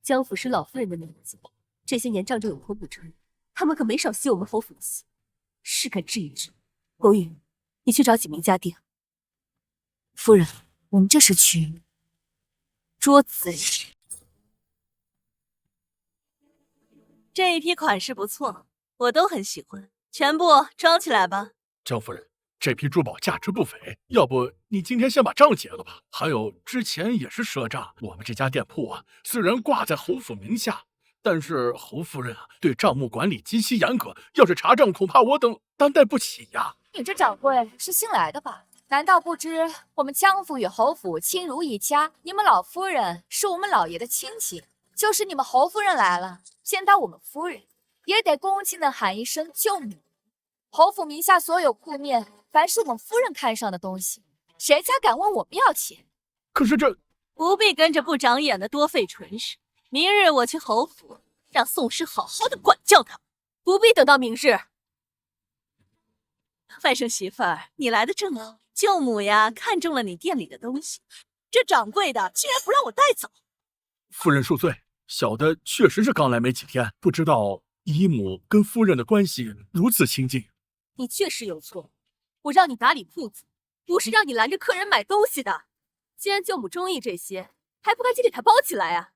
江府是老夫人的名字，这些年仗着有口不成，他们可没少吸我们侯府的血，是该治一治。国玉，你去找几名家丁。夫人，我们这是去捉贼。这一批款式不错，我都很喜欢，全部装起来吧。江夫人，这批珠宝价值不菲，要不你今天先把账结了吧？还有之前也是赊账，我们这家店铺啊，虽然挂在侯府名下，但是侯夫人啊对账目管理极其严格，要是查账，恐怕我等担待不起呀。你这掌柜是新来的吧？难道不知我们江府与侯府亲如一家？你们老夫人是我们老爷的亲戚，就是你们侯夫人来了，见到我们夫人，也得恭敬的喊一声舅母。侯府名下所有铺面，凡是我们夫人看上的东西，谁家敢问我们要钱？可是这不必跟着不长眼的多费唇舌。明日我去侯府，让宋氏好好的管教他们。不必等到明日。外甥媳妇儿，你来的正好，舅母呀看中了你店里的东西，这掌柜的竟然不让我带走。夫人恕罪，小的确实是刚来没几天，不知道姨母跟夫人的关系如此亲近。你确实有错，我让你打理铺子，不是让你拦着客人买东西的。既然舅母中意这些，还不赶紧给她包起来啊？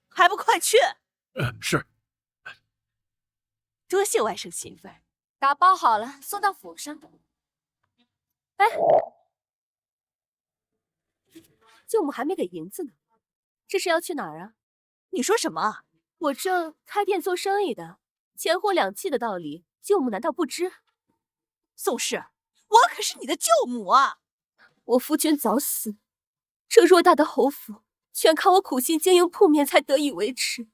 还不快去！是。多谢外甥媳妇儿。打包好了，送到府上。哎，舅母还没给银子呢，这是要去哪儿啊？你说什么？我这开店做生意的，钱货两讫的道理，舅母难道不知？宋氏，我可是你的舅母啊！我夫君早死，这偌大的侯府，全靠我苦心经营铺面才得以维持。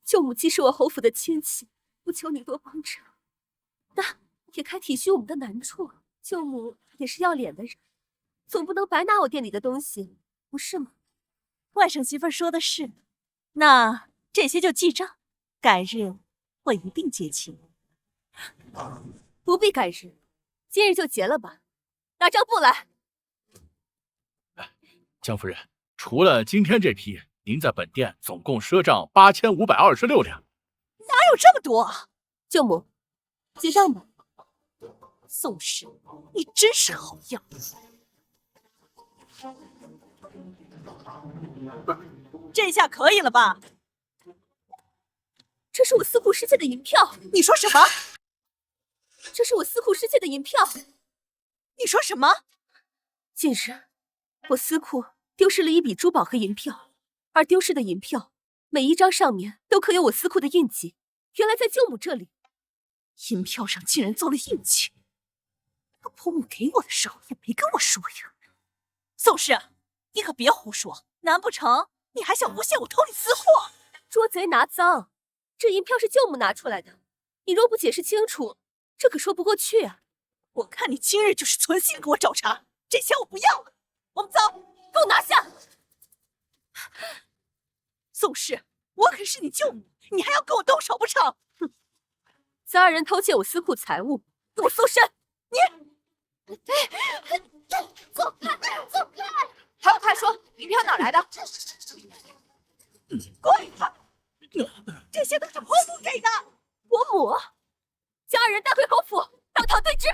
舅母既是我侯府的亲戚，不求你多帮衬，但也该体恤我们的难处。舅母也是要脸的人，总不能白拿我店里的东西，不是吗？外甥媳妇儿说的是，那这些就记账，改日我一并结清。不必改日，今日就结了吧。拿账簿来。江夫人，除了今天这批，您在本店总共赊账8526两。哪有这么多？舅母，结账吧。宋氏，你真是好样。这下可以了吧？这是我司库失窃的银票。你说什么？这是我司库失窃的银票。你说什么？近日，我司库丢失了一笔珠宝和银票，而丢失的银票每一张上面都刻有我司库的印记，原来在舅母这里。银票上竟然做了印记，那婆母给我的时候也没跟我说呀。宋氏，你可别胡说，难不成你还想诬陷我偷你私货？捉贼拿赃，这银票是舅母拿出来的，你若不解释清楚，这可说不过去啊。我看你今日就是存心给我找茬，这钱我不要了，我们走，给我拿下！宋氏，我可是你舅母，你还要跟我动手不成？哼！三二人偷窃我司库财物，给我搜身！你走开，走开！还有快说，银票哪来的？滚！这些都是婆母给的。婆母，将二人带回侯府，当堂对质。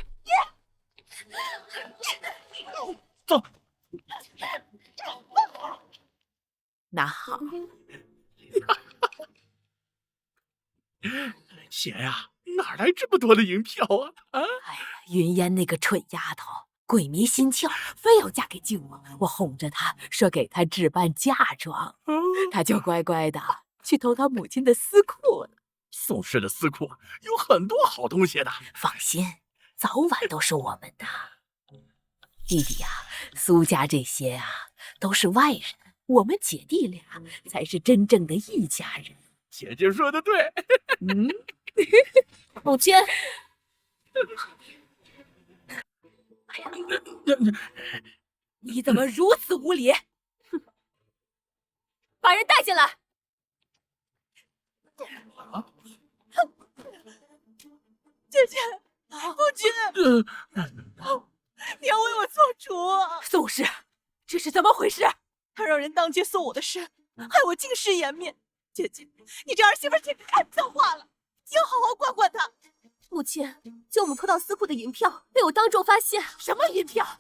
走。那好。姐呀，哪来这么多的银票啊？哎呀，云烟那个蠢丫头，鬼迷心窍，非要嫁给舅母。我哄着她说给她置办嫁妆，她就乖乖的去偷她母亲的私库了。宋氏的私库有很多好东西的，放心，早晚都是我们的。弟弟呀，苏家这些啊都是外人，我们姐弟俩才是真正的一家人。姐姐说的对。母亲。哎呀，你怎么如此无礼？把人带进来。亲，父亲，你要为我做主。宋氏，这是怎么回事？他让人当街送我的尸，害我尽失颜面。姐姐，你这儿媳妇简直太不像话了，你要好好管管她。母亲，舅母偷到司库的银票被我当众发现。什么银票？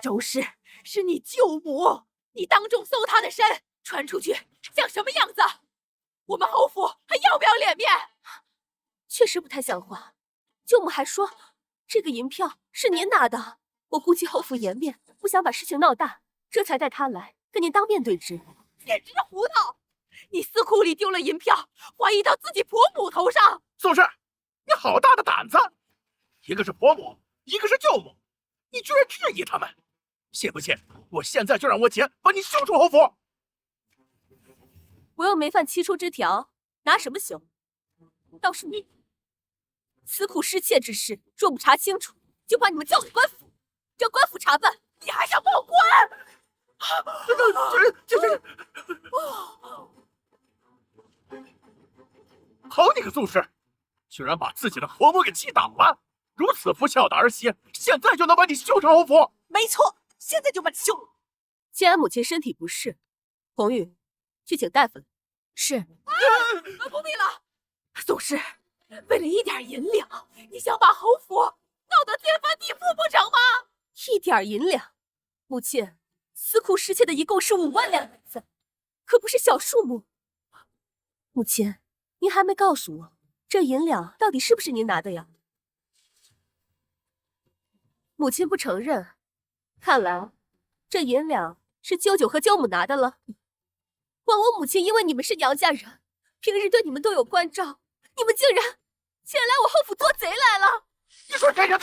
周氏，是你舅母，你当众搜她的身，传出去像什么样子？我们侯府还要不要脸面？确实不太像话。舅母还说这个银票是您拿的，我顾及侯府颜面，不想把事情闹大，这才带他来跟您当面对质。简直是胡闹！你司库里丢了银票，怀疑到自己婆母头上。宋氏，你好大的胆子！一个是婆母，一个是舅母，你居然质疑他们！信不信我现在就让我姐把你休出侯府？我又没犯七出之条，拿什么休？倒是你，司库失窃之事，若不查清楚，就把你们交给官府，让官府查办。你还想报官？好你个宋氏，居然把自己的婆母给气倒了！如此不孝的儿媳，现在就能把你休成侯府？没错，现在就把你休了。既然母亲身体不适，红玉去请大夫来。是。不必了。宋氏，为了一点银两，你想把侯府闹得天翻地覆不成吗？一点银两，母亲，司库失窃的一共是5万两银子，可不是小数目。母亲，您还没告诉我，这银两到底是不是您拿的呀？母亲不承认，看来这银两是舅舅和舅母拿的了。枉我母亲因为你们是娘家人，平日对你们都有关照，你们竟然来我后府做贼来了！你说谁呀？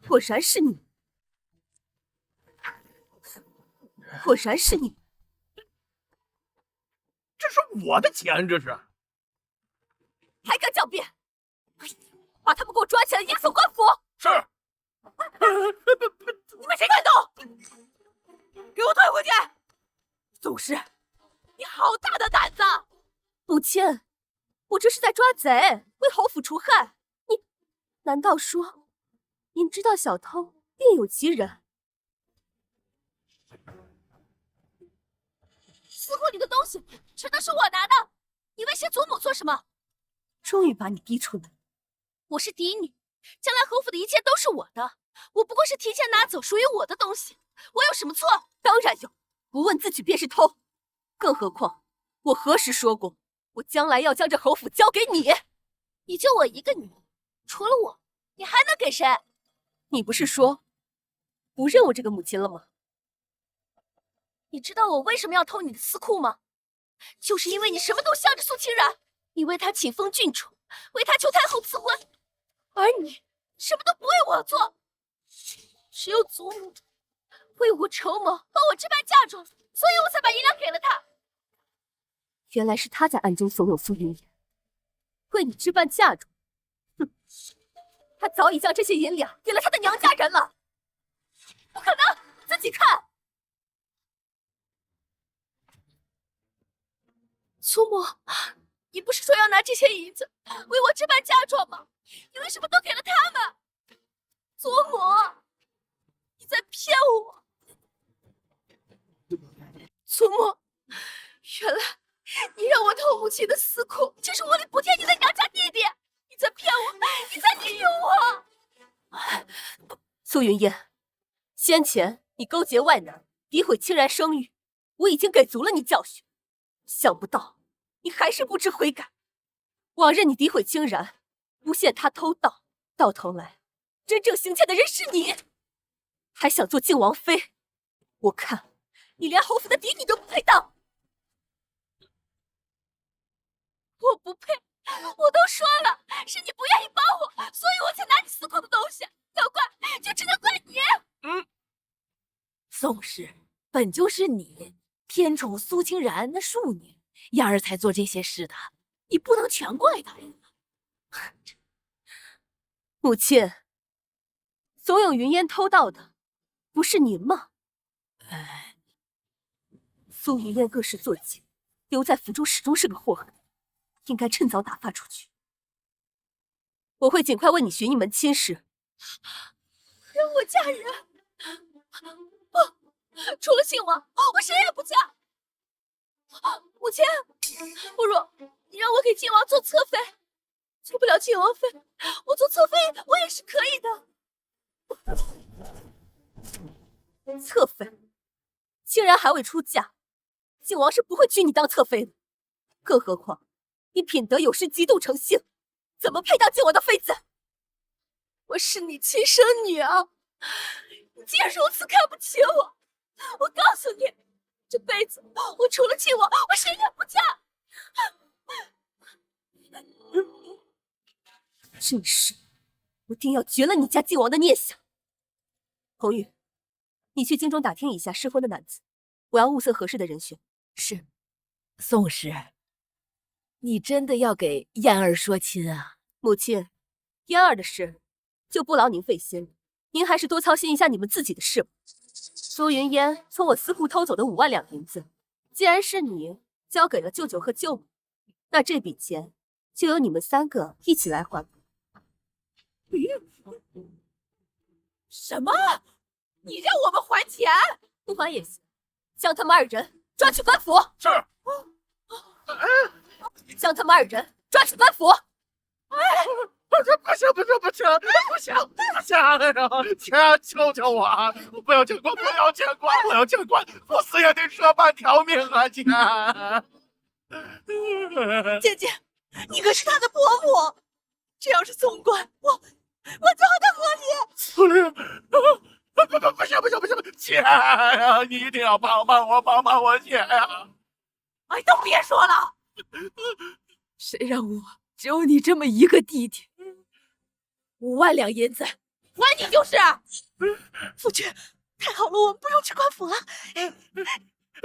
果然是你，果然是你！这是我的钱，这是！还敢狡辩！把他们给我抓起来，押送官府！是。你们谁敢动？给我退回去！宋氏，你好大的胆子！母亲，我这是在抓贼，为侯府除害。你难道说您知道小偷另有其人？司库里的东西全都是我拿的，你威胁祖母做什么？终于把你逼出来。我是嫡女，将来侯府的一切都是我的，我不过是提前拿走属于我的东西，我有什么错？当然有，不问自取便是偷。更何况，我何时说过，我将来要将这侯府交给你？你就我一个女儿，除了我，你还能给谁？你不是说不认我这个母亲了吗？你知道我为什么要偷你的司库吗？就是因为你什么都向着苏清然，你为他请封郡主，为他求太后赐婚，而你什么都不为我做，只有祖母为我筹谋，帮我置办嫁妆，所以我才把银两给了他。原来是他在暗中怂恿苏云言，为你置办嫁妆。哼，他早已将这些银两给了他的娘家人了。不可能，自己看。祖母，你不是说要拿这些银子为我置办嫁妆吗？你为什么都给了他们？祖母，你在骗我！祖母，原来你让我偷母亲的司库，就是为了补贴你的娘家弟弟！你在骗我，你在利用我！苏云烟，先前你勾结外男，诋毁清然声誉，我已经给足了你教训，想不到你还是不知悔改。往日你诋毁清然，诬陷他偷盗，到头来真正行窃的人是你，还想做靖王妃，我看你连侯府的嫡女都不配当。我不配，我都说了，是你不愿意帮我，所以我才拿你司库的东西，要怪就只能怪你。宋氏，本就是你偏宠苏清然那庶女，燕儿才做这些事的，你不能全怪她呀。母亲，怂恿云烟偷盗的不是您吗？苏云烟恶事做尽，留在府中始终是个祸害，应该趁早打发出去。我会尽快为你寻一门亲事。让我嫁人？不，除了靖王，我谁也不嫁。母亲，不如你让我给靖王做侧妃，做不了靖王妃，我做侧妃我也是可以的。侧妃，竟然还未出嫁，靖王是不会娶你当侧妃的。更何况你品德有失嫉妒成性，怎么配当靖王的妃子？我是你亲生女儿，你竟然如此看不起我！我告诉你，这辈子我除了靖王，我谁也不嫁。这事，我定要绝了你家靖王的念想。红玉，你去京中打听一下适婚的男子，我要物色合适的人选。是，宋氏，你真的要给燕儿说亲啊？母亲，燕儿的事就不劳您费心了，您还是多操心一下你们自己的事吧。苏云烟从我司库偷走的5万两银子，既然是你交给了舅舅和舅母，那这笔钱就由你们3个一起来还。什么？你让我们还钱？不还也行，将他们2人抓去官府。是。将他们2人抓去官府。不行！姐，求求我啊！不要见官！我要见官！不死也得折半条命啊！姐姐，你可是他的伯母，这要是送官，我就和他和离。不行！姐呀，你一定要帮帮我姐呀！哎，都别说了，谁让我只有你这么一个弟弟？5万两银子，还你就是。夫君，太好了，我们不用去官府了，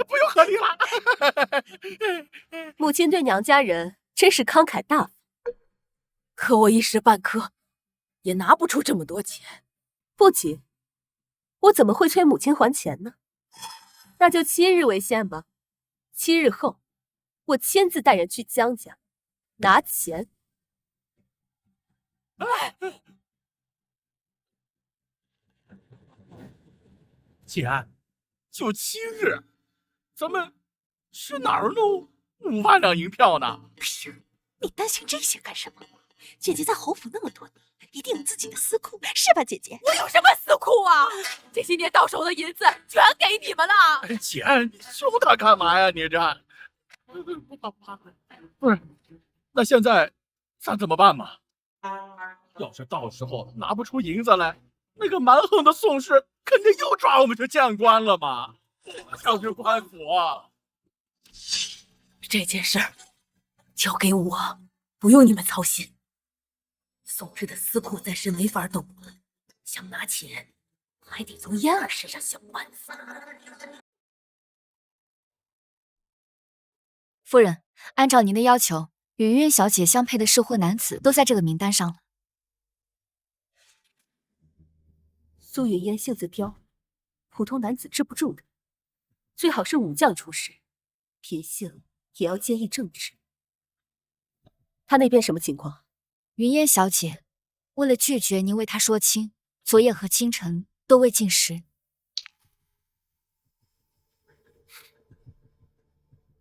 不用和离了。母亲对娘家人真是慷慨大方，可我一时半刻也拿不出这么多钱。不急，我怎么会催母亲还钱呢？那就7日为限吧。7日后，我亲自带人去江家拿钱。姐，就7日，咱们去哪儿弄5万两银票呢？你担心这些干什么？姐姐在侯府那么多年，一定有自己的私库，是吧，姐姐？我有什么私库啊？这些年到手的银子全给你们了。姐，你凶他干嘛呀？你这不是？那现在咱怎么办嘛？要是到时候拿不出银子来，那个蛮横的宋氏肯定又抓我们去见官了嘛！我想去官府。这件事儿交给我，不用你们操心。宋氏的私库暂时没法动，想拿钱还得从燕儿身上想办法。夫人，按照您的要求，与云云小姐相配的适婚男子都在这个名单上了。苏云烟性子刁，普通男子治不住的，最好是武将出身，品性也要坚毅正直。他那边什么情况？云烟小姐为了拒绝您为她说亲，昨夜和今晨都未进食。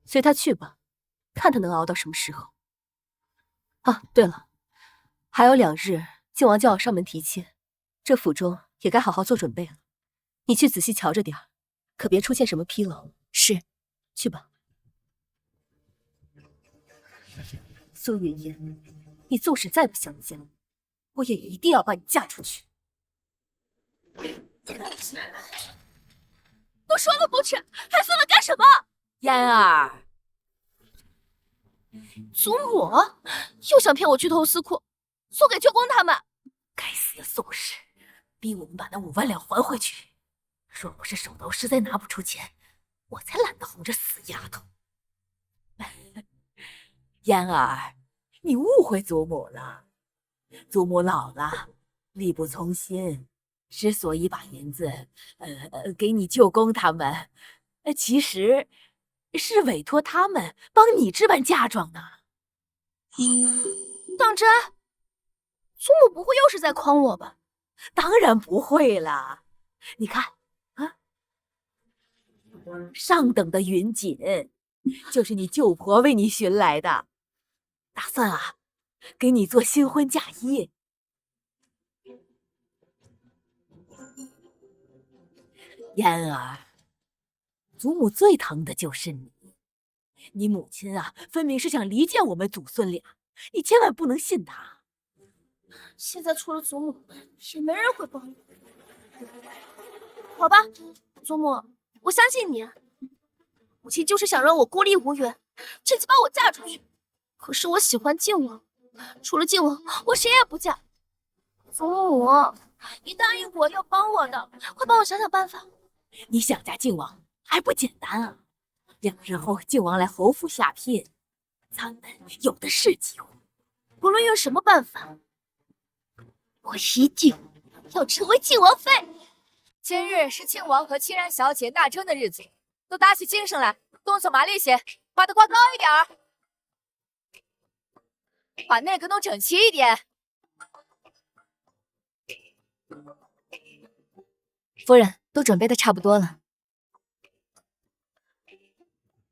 随他去吧，看他能熬到什么时候。啊，对了，还有2日，靖王就要上门提亲，这府中也该好好做准备了。你去仔细瞧着点儿，可别出现什么纰漏。是，去吧。苏云烟，你纵使再不想嫁，我也一定要把你嫁出去。都说了不吃，还算了干什么？燕儿，祖母又想骗我去偷私库，送给舅公他们。该死的宋氏，逼我们把那5万两还回去。若不是手头实在拿不出钱，我才懒得哄着死丫头。燕儿，你误会祖母了。祖母老了，力不从心，之所以把银子，给你舅公他们，其实是委托他们帮你置办嫁妆呢。当真？祖母不会又是在诓我吧？当然不会啦，你看啊，上等的云锦就是你舅婆为你寻来的，打算啊，给你做新婚嫁衣。嫣儿，祖母最疼的就是你。你母亲啊，分明是想离间我们祖孙俩，你千万不能信她。现在除了祖母，也没人会帮我。好吧，祖母，我相信你。母亲就是想让我孤立无援，趁机把我嫁出去。可是我喜欢靖王，除了靖王，我谁也不嫁。祖母，你答应我要帮我的，快帮我想想办法。你想嫁靖王还不简单啊！2日后靖王来侯府下聘，咱们有的是机会。无论用什么办法，我一定要成为靖王妃。今日是靖王和清然小姐纳征的日子，都打起精神来，动作麻利些，把它挂高一点儿，把那个弄整齐一点。夫人，都准备的差不多了。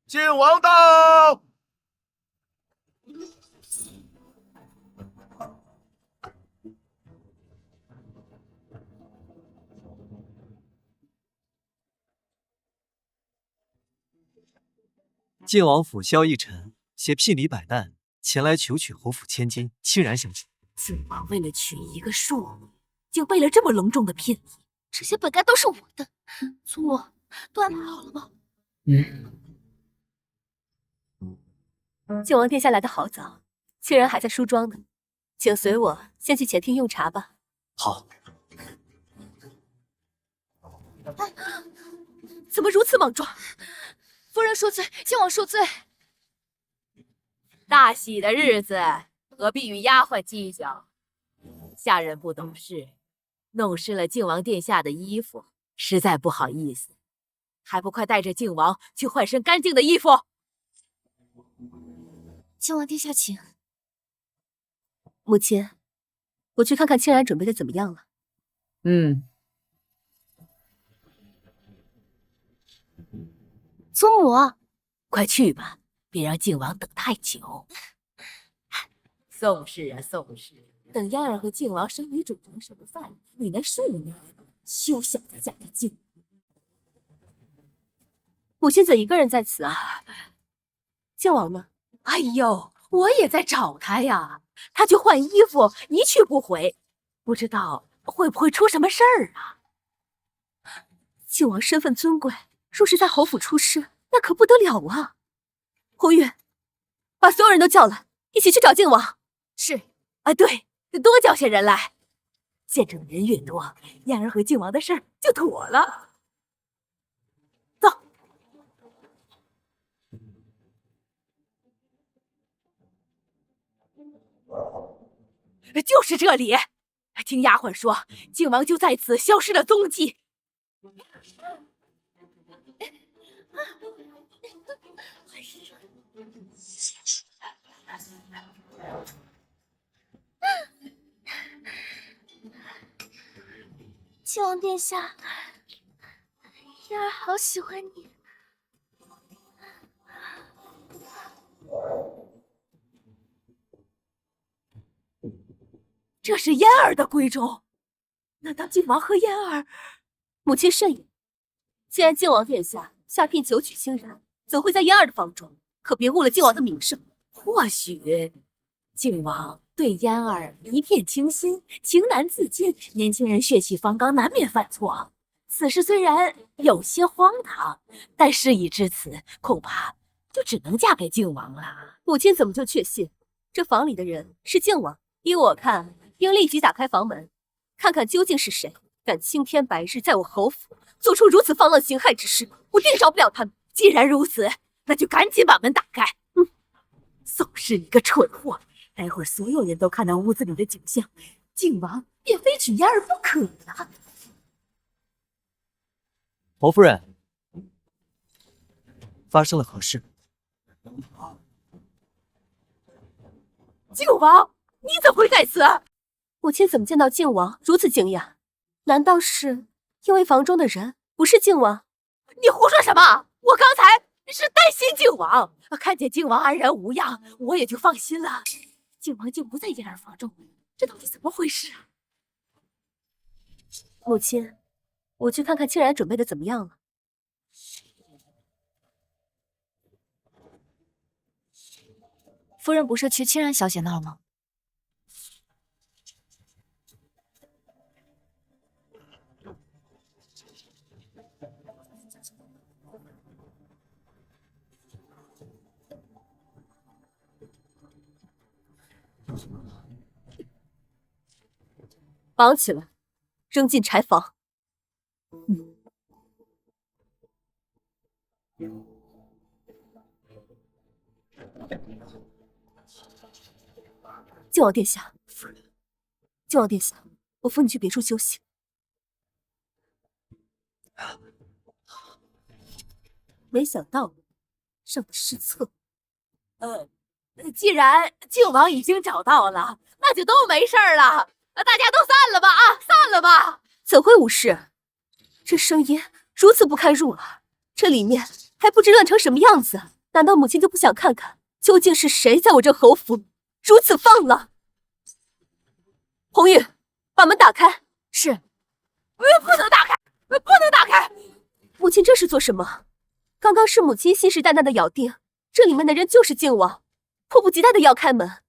靖王到！晋王府萧逸尘携聘礼百担前来求娶侯府千金清然小姐。靖王为了娶一个庶女，竟备了这么隆重的聘礼，这些本该都是我的。祖母，都安排好了吗？靖王殿下来的好早，清然还在梳妆呢，请随我先去前厅用茶吧。好。怎么如此莽撞？夫人恕罪，靖王恕罪。大喜的日子，何必与丫鬟计较？下人不懂事，弄湿了靖王殿下的衣服，实在不好意思。还不快带着靖王去换身干净的衣服？靖王殿下请。母亲，我去看看清然准备的怎么样了。祖母，快去吧，别让靖王等太久。宋氏啊，宋氏，等嫣儿和靖王生米煮成什么饭，你那庶女休想再嫁给靖王。母亲怎一个人在此啊？靖王呢？哎呦，我也在找他呀，他去换衣服，一去不回，不知道会不会出什么事儿啊？靖王身份尊贵，若是在侯府出事，那可不得了啊！红玉，把所有人都叫来，一起去找靖王。是啊，对，多叫些人来，见证的人越多，嫣儿和靖王的事儿就妥了。走。就是这里，听丫鬟说，靖王就在此消失了踪迹。靖王殿下，嫣儿好喜欢你。这是嫣儿的闺中，难道靖王和嫣儿？母亲慎言，既然靖王殿下下聘求娶清然，怎会在嫣儿的房中？可别误了靖王的名声。或许靖王对嫣儿一片倾心，情难自禁，年轻人血气方刚，难免犯错。此事虽然有些荒唐，但事已至此，恐怕就只能嫁给靖王了。母亲怎么就确信这房里的人是靖王？依我看，应立即打开房门，看看究竟是谁敢青天白日在我侯府做出如此放浪形骸之事，我定饶不了他们。既然如此，那就赶紧把门打开。宋氏，你个蠢货！待会儿所有人都看到屋子里的景象，靖王便非娶嫣儿不可了。侯夫人，发生了何事？靖王，你怎么会在此？母亲怎么见到靖王如此惊讶？难道是因为房中的人不是靖王？你胡说什么？我刚才是担心靖王，看见靖王安然无恙，我也就放心了。靖王竟不在燕儿房中，这到底怎么回事啊？母亲，我去看看清然准备的怎么样了。夫人不是去清然小姐那儿吗？绑起来，扔进柴房。靖王殿下，夫人，靖王殿下，我扶你去别处休息。没想到上的失策。既然靖王已经找到了，那就都没事了。大家都散了吧啊，散了吧。怎会无事？这声音如此不堪入耳，这里面还不知乱成什么样子。难道母亲就不想看看究竟是谁在我这侯府如此放浪？红玉，把门打开。是。不能打开，不能打开！母亲这是做什么？刚刚是母亲信誓旦旦的咬定这里面的人就是靖王，迫不及待的要开门，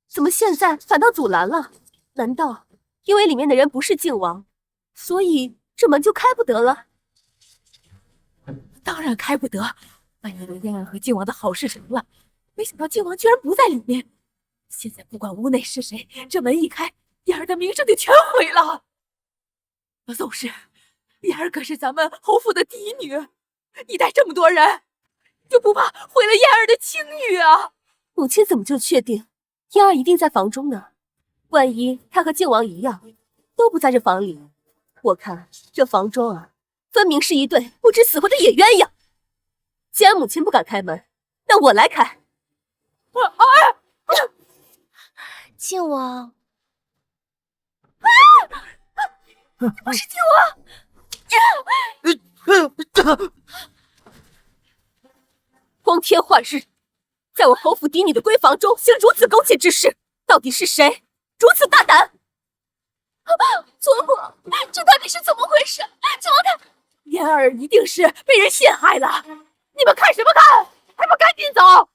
怎么现在反倒阻拦了？难道因为里面的人不是靖王，所以这门就开不得了？当然开不得。万一燕儿和靖王的好事成了，没想到靖王居然不在里面。现在不管屋内是谁，这门一开，燕儿的名声就全毁了。宗师，燕儿可是咱们侯府的嫡女，你带这么多人，就不怕毁了燕儿的清誉啊？母亲怎么就确定燕儿一定在房中呢？万一她和靖王一样，都不在这房里，我看这房中啊，分明是一对不知死活的野鸳鸯。既然母亲不敢开门，那我来开。靖王，不是靖王！光天化日，在我侯府嫡女的闺房中行如此苟且之事，到底是谁如此大胆？祖母，这到底是怎么回事？靖王他……燕儿一定是被人陷害了，你们看什么看？还不赶紧走！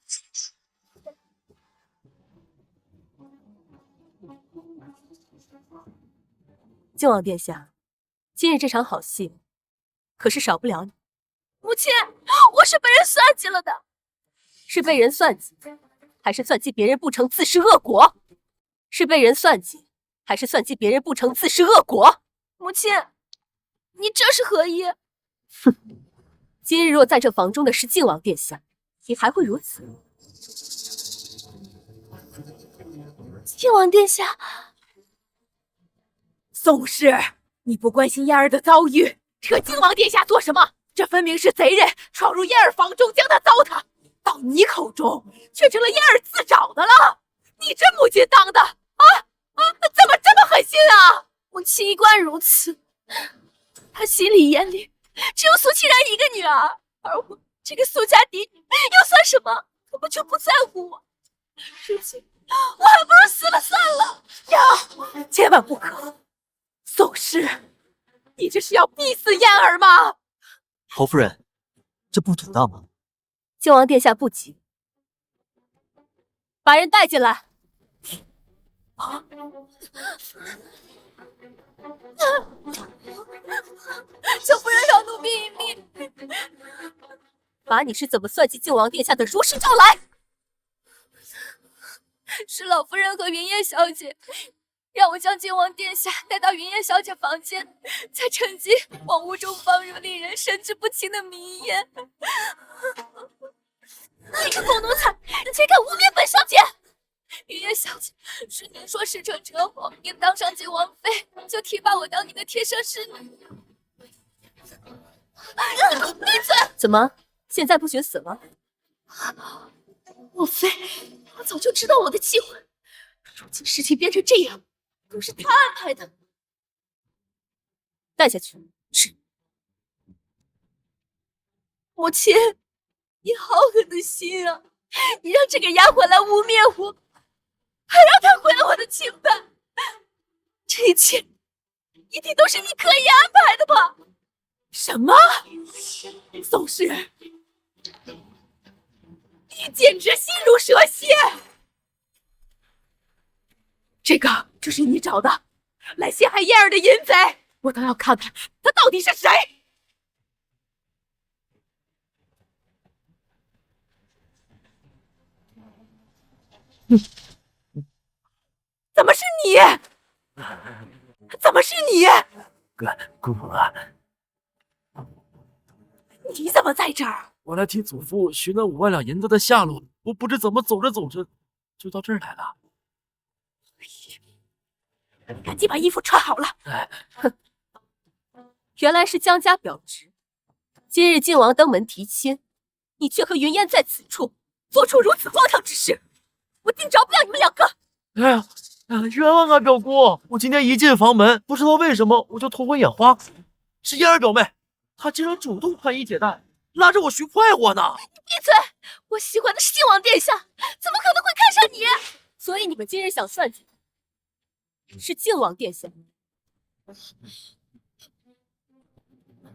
靖王殿下，今日这场好戏，可是少不了你。母亲，我是被人算计了的。是被人算计，还是算计别人不成自食恶果？是被人算计，还是算计别人不成自食恶果？母亲，你这是何意？哼！今日若在这房中的是靖王殿下，你还会如此？靖王殿下，宗师，你不关心燕儿的遭遇，惹靖王殿下做什么？这分明是贼人闯入燕儿房中将她糟蹋，到你口中却成了燕儿自找的了。你这母亲当的怎么这么狠心啊？母亲一贯如此，她心里眼里只有苏清然一个女儿，而我这个苏家嫡女又算什么？根本就不在乎我。如今我还不如死了算了呀！千万不可！宗师，你这是要逼死燕儿吗？侯夫人，这不妥当吗？靖王殿下不急，把人带进来。求夫人饶奴婢一命，把你是怎么算计靖王殿下的如实招来。是老夫人和云烟小姐让我将靖王殿下带到云烟小姐房间，才趁机往屋中放入令人神志不清的迷烟。你个狗奴才，竟敢污蔑本小姐！云烟小姐是您说事成车祸，您当上靖王妃，就提拔我当您的贴身侍女。你给我闭嘴！怎么，现在不许死了？莫非我早就知道我的机会，如今事情变成这样，都是他安排的。带下去。是。母亲，你好狠的心啊！你让这个丫鬟来污蔑我，还让她毁了我的清白，这一切一定都是你刻意安排的吧？什么？宋氏，你简直心如蛇蝎！这个就是你找的来陷害燕儿的淫贼，我倒要看看他到底是谁！怎么是你？怎么是你？姑母，你怎么在这儿？我来替祖父寻那5万两银子的下落，我不知怎么走着走着就到这儿来了。赶紧把衣服穿好了。哼，原来是江家表侄。今日靖王登门提亲，你却和云烟在此处做出如此荒唐之事，我定饶不了你们2个！哎呀，冤枉啊，表姑！我今天一进房门，不知道为什么我就头昏眼花。是燕儿表妹，她竟然主动宽衣解带，拉着我寻快活呢！你闭嘴！我喜欢的是靖王殿下，怎么可能会看上你？所以你们今日想算计是靖王殿下。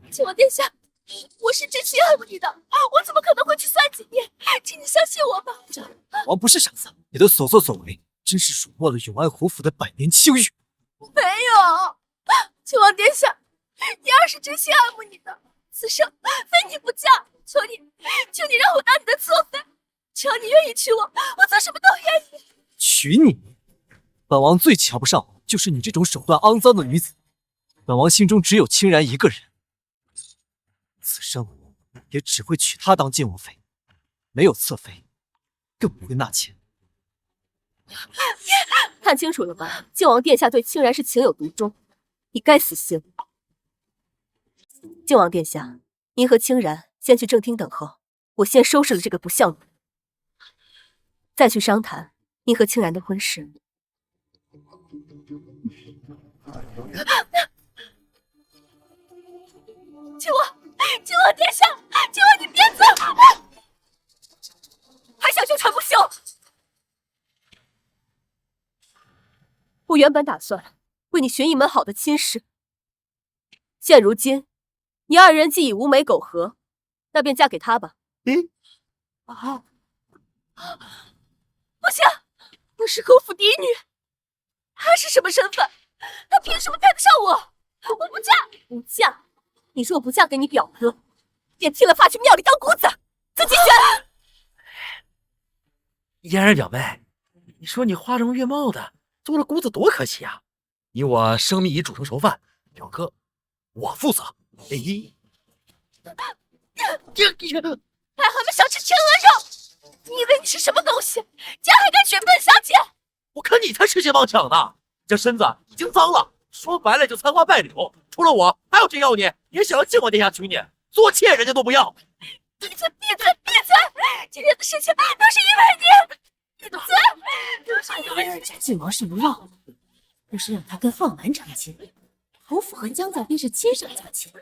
靖王殿下，我是真心爱慕你的，我怎么可能会去算计你？请你相信我吧。王不是傻子，你的所作所为真是辱没了永安侯府的百年清誉。没有，靖王殿下，你儿是真心爱慕你的，此生非你不嫁，求你让我当你的侧妃，只要你愿意娶我，我做什么都愿意。娶你？本王最瞧不上就是你这种手段肮脏的女子。本王心中只有清然一个人，此生也只会娶她当靖王妃，没有侧妃，更不会纳妾。看清楚了吧？靖王殿下对清然是情有独钟，你该死心。靖王殿下，您和清然先去正厅等候，我先收拾了这个不孝女，再去商谈您和清然的婚事。靖王殿下，靖王你别走！还想修成不休？我原本打算为你寻一门好的亲事，现如今你2人既已无媒苟合，那便嫁给他吧。不行，我是侯府嫡女，他是什么身份？他凭什么配得上我？我不嫁！不嫁？你若不嫁给你表哥，便剃了发去庙里当姑子，自己选。嫣儿表妹，你说你花容月貌的，做了姑子多可惜啊！你我生米已煮成熟饭，表哥，我负责。癞蛤蟆想吃天鹅肉，你以为你是什么东西？竟然还敢选本小姐！我看你才痴心妄想呢！这身子已经脏了，说白了就残花败柳。除了我，还有谁要你？也想让靖王殿下娶你，做妾人家都不要。闭嘴！闭嘴！闭嘴！今天的事情都是因为你！闭嘴！都是因为你！靖王是不让，不是让他跟浩南成亲，侯府和江家便是亲上加亲。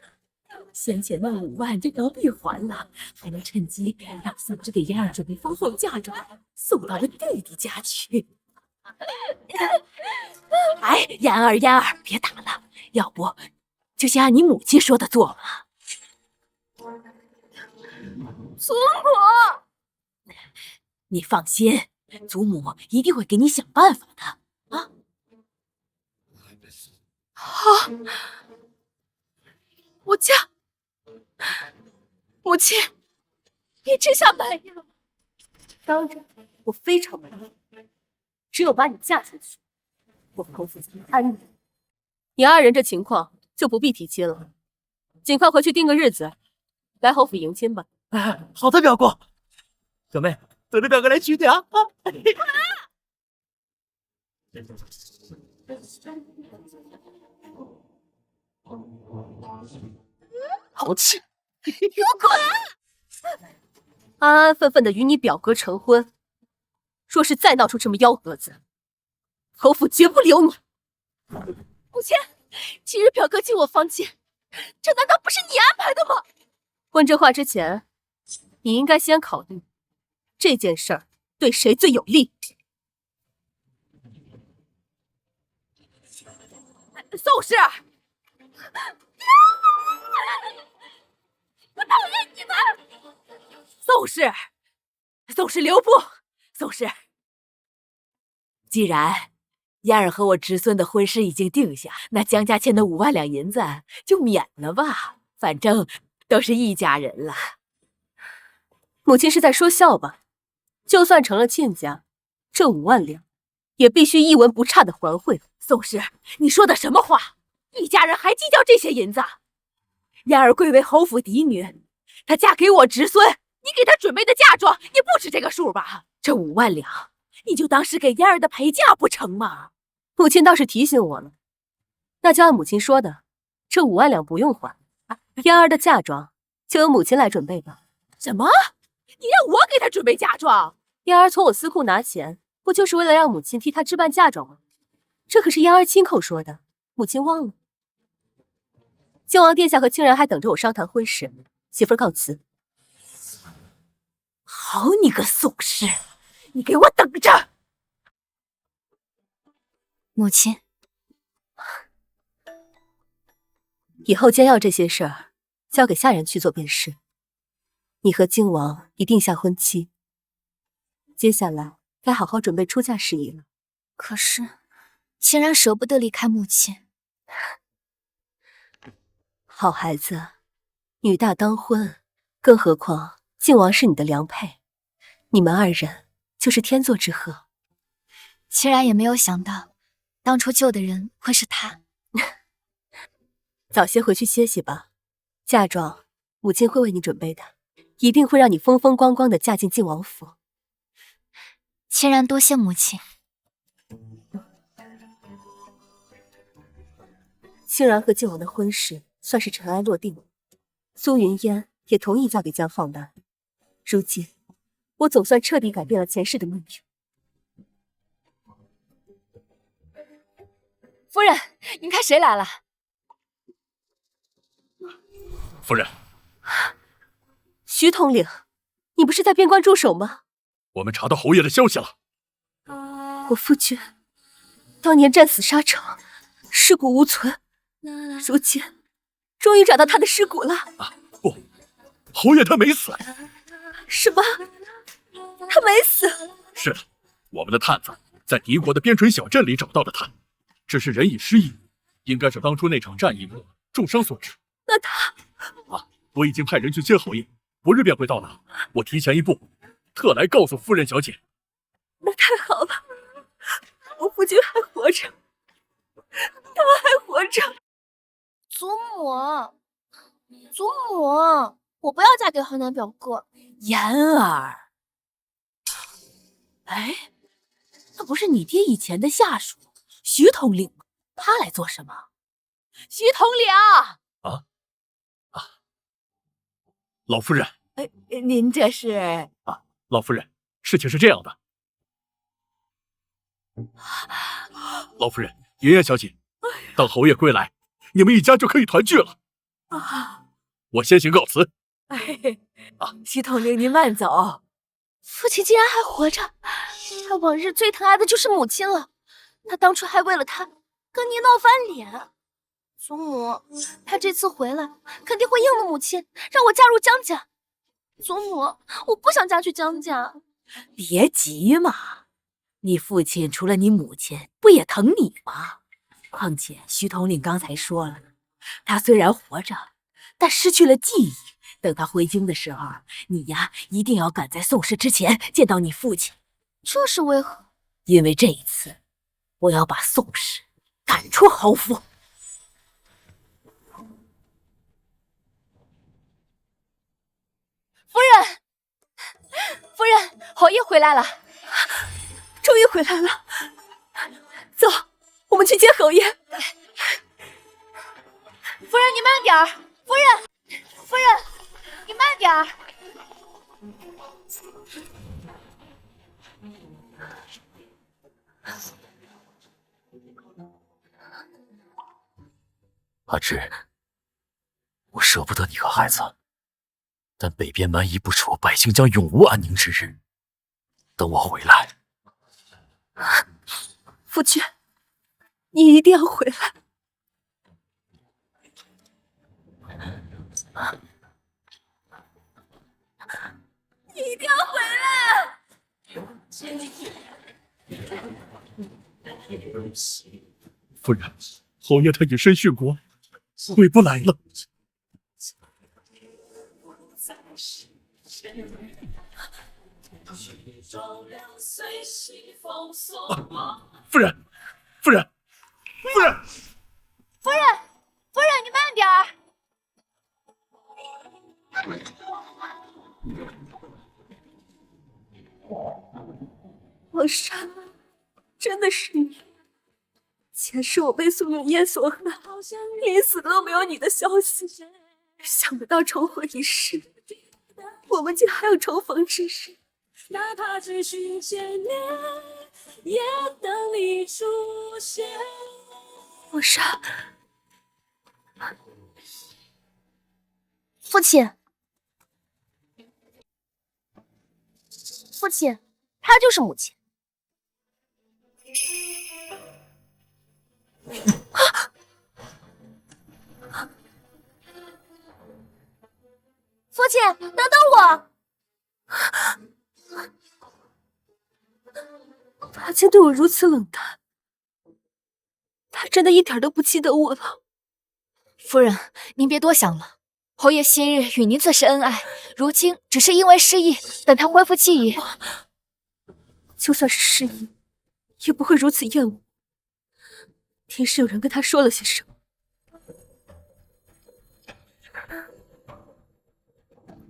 先前那5万这要闭还了，还能趁机让宋芝给嫣儿准备丰厚嫁妆，送到了弟弟家去。哎，嫣儿，别打了，要不就先按你母亲说的做吧。祖母，你放心，祖母一定会给你想办法的啊！好，我嫁。母亲，你真下满意了吗？当然，我非常满意。只有把你嫁出去，我侯府才能安宁。你2人这情况就不必提亲了，尽快回去定个日子，来侯府迎亲吧。哎，好的，表姑。表妹，等着表哥来娶你啊！好气！你给我滚！安安分分的与你表哥成婚，若是再闹出这么幺蛾子，侯府绝不留你。母亲，今日表哥进我房间，这难道不是你安排的吗？问这话之前，你应该先考虑这件事儿对谁最有利。宋氏，我讨厌你们！宋氏留步！宋氏，既然嫣儿和我侄孙的婚事已经定下，那江家欠的5万两银子就免了吧，反正都是一家人了。母亲是在说笑吧？就算成了亲家，这5万两也必须一文不差的还回。宋氏，你说的什么话？一家人还计较这些银子？嫣儿贵为侯府嫡女，她嫁给我侄孙，你给她准备的嫁妆也不止这个数吧？这5万两，你就当是给嫣儿的陪嫁不成吗？母亲倒是提醒我了，那就按母亲说的，这5万两不用还，嫣儿的嫁妆就由母亲来准备吧。什么？你让我给她准备嫁妆？嫣儿从我司库拿钱，不就是为了让母亲替她置办嫁妆吗？这可是嫣儿亲口说的，母亲忘了？靖王殿下和清然还等着我商谈婚事，媳妇儿告辞。好你个宋氏，你给我等着！母亲，以后将要这些事儿交给下人去做便是。你和靖王已定下婚期，接下来该好好准备出嫁事宜了。可是清然舍不得离开母亲。好孩子，女大当婚，更何况靖王是你的良配，你们2人就是天作之合。清然也没有想到，当初救的人会是他。早些回去歇息吧，嫁妆母亲会为你准备的，一定会让你风风光光的嫁进靖王府。清然多谢母亲。清然和靖王的婚事算是尘埃落定了，苏云烟也同意嫁给江浩南。如今，我总算彻底改变了前世的命运。夫人，您看谁来了？夫人，徐统领，你不是在边关驻守吗？我们查到侯爷的消息了。我夫君当年战死沙场，尸骨无存，如今终于找到他的尸骨了。不，侯爷他没死。什么？他没死？是的，我们的探子在敌国的边陲小镇里找到了他，只是人已失忆，应该是当初那场战役重伤所致。那他……我已经派人去接侯爷，不日便会到达。我提前一步，特来告诉夫人小姐。那太好了，我夫君还活着，他还活着。祖母，祖母，我不要嫁给河南表哥。妍儿，哎，那不是你爹以前的下属徐统领吗？他来做什么？徐统领！老夫人，您这是？老夫人，事情是这样的。老夫人，云烟小姐，等侯爷归来，你们一家就可以团聚了。我先行告辞。徐统领，您慢走。父亲竟然还活着，他往日最疼爱的就是母亲了。他当初还为了他跟你闹翻脸。祖母，他这次回来肯定会应了母亲，让我嫁入江家。祖母，我不想嫁去江家。别急嘛，你父亲除了你母亲，不也疼你吗？况且徐统领刚才说了，他虽然活着，但失去了记忆。等他回京的时候，你呀一定要赶在宋氏之前见到你父亲。这是为何？因为这一次，我要把宋氏赶出侯府。夫人，夫人，侯爷回来了，终于回来了。走，我们去接侯爷。夫人，你慢点儿。夫人，夫人，你慢点儿。阿芝，我舍不得你和孩子，但北边蛮夷不除，百姓将永无安宁之日。等我回来，夫君，你一定要回来。你一定要回来！夫人，侯爷他以身殉国，回不来了。夫人，夫人，夫人，夫人，夫人，你慢点儿。王山，真的是你。前世我被苏云烟所害，临死都没有你的消息。想不到重活一世，我们竟还有重逢之日。哪怕只需千年，也等你出现。王山，父亲，父亲，她就是母亲。父亲，等等我！他竟对我如此冷淡，他真的一点都不记得我了。夫人，您别多想了。侯爷昔日与您自是恩爱，如今只是因为失忆，等他恢复记忆。就算是失忆，也不会如此厌恶。定是有人跟他说了些什么。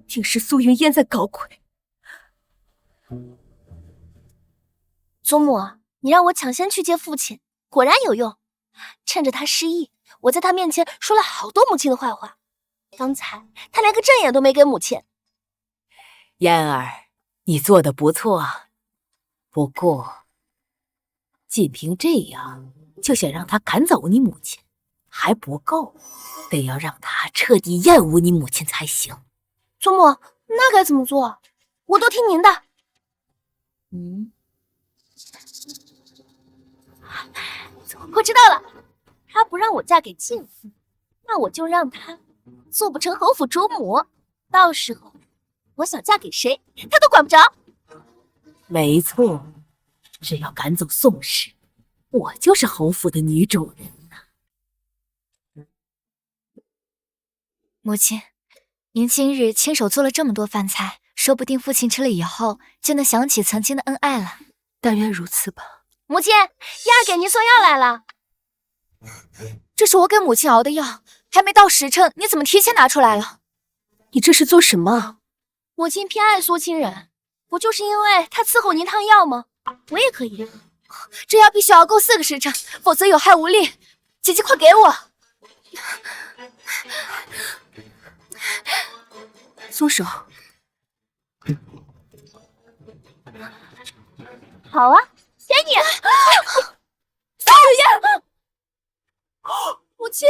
定是苏云烟在搞鬼。祖母，你让我抢先去接父亲，果然有用。趁着他失忆，我在他面前说了好多母亲的坏话。刚才他连个正眼都没给母亲。嫣儿，你做的不错，不过仅凭这样就想让他赶走你母亲还不够，得要让他彻底厌恶你母亲才行。祖母，那该怎么做？我都听您的。我知道了，他不让我嫁给晋府，那我就让他做不成侯府主母，到时候我想嫁给谁，他都管不着。没错，只要赶走宋氏，我就是侯府的女主人了。母亲，您今日亲手做了这么多饭菜，说不定父亲吃了以后就能想起曾经的恩爱了。但愿如此吧。母亲，丫给您送药来了。这是我给母亲熬的药，还没到时辰，你怎么提前拿出来了？你这是做什么？母亲偏爱苏亲人，不就是因为他伺候您烫药吗？我也可以。这药必须熬够4个时辰，否则有害无利。姐姐，快给我！松手。好啊，给你。苏云烟，母亲，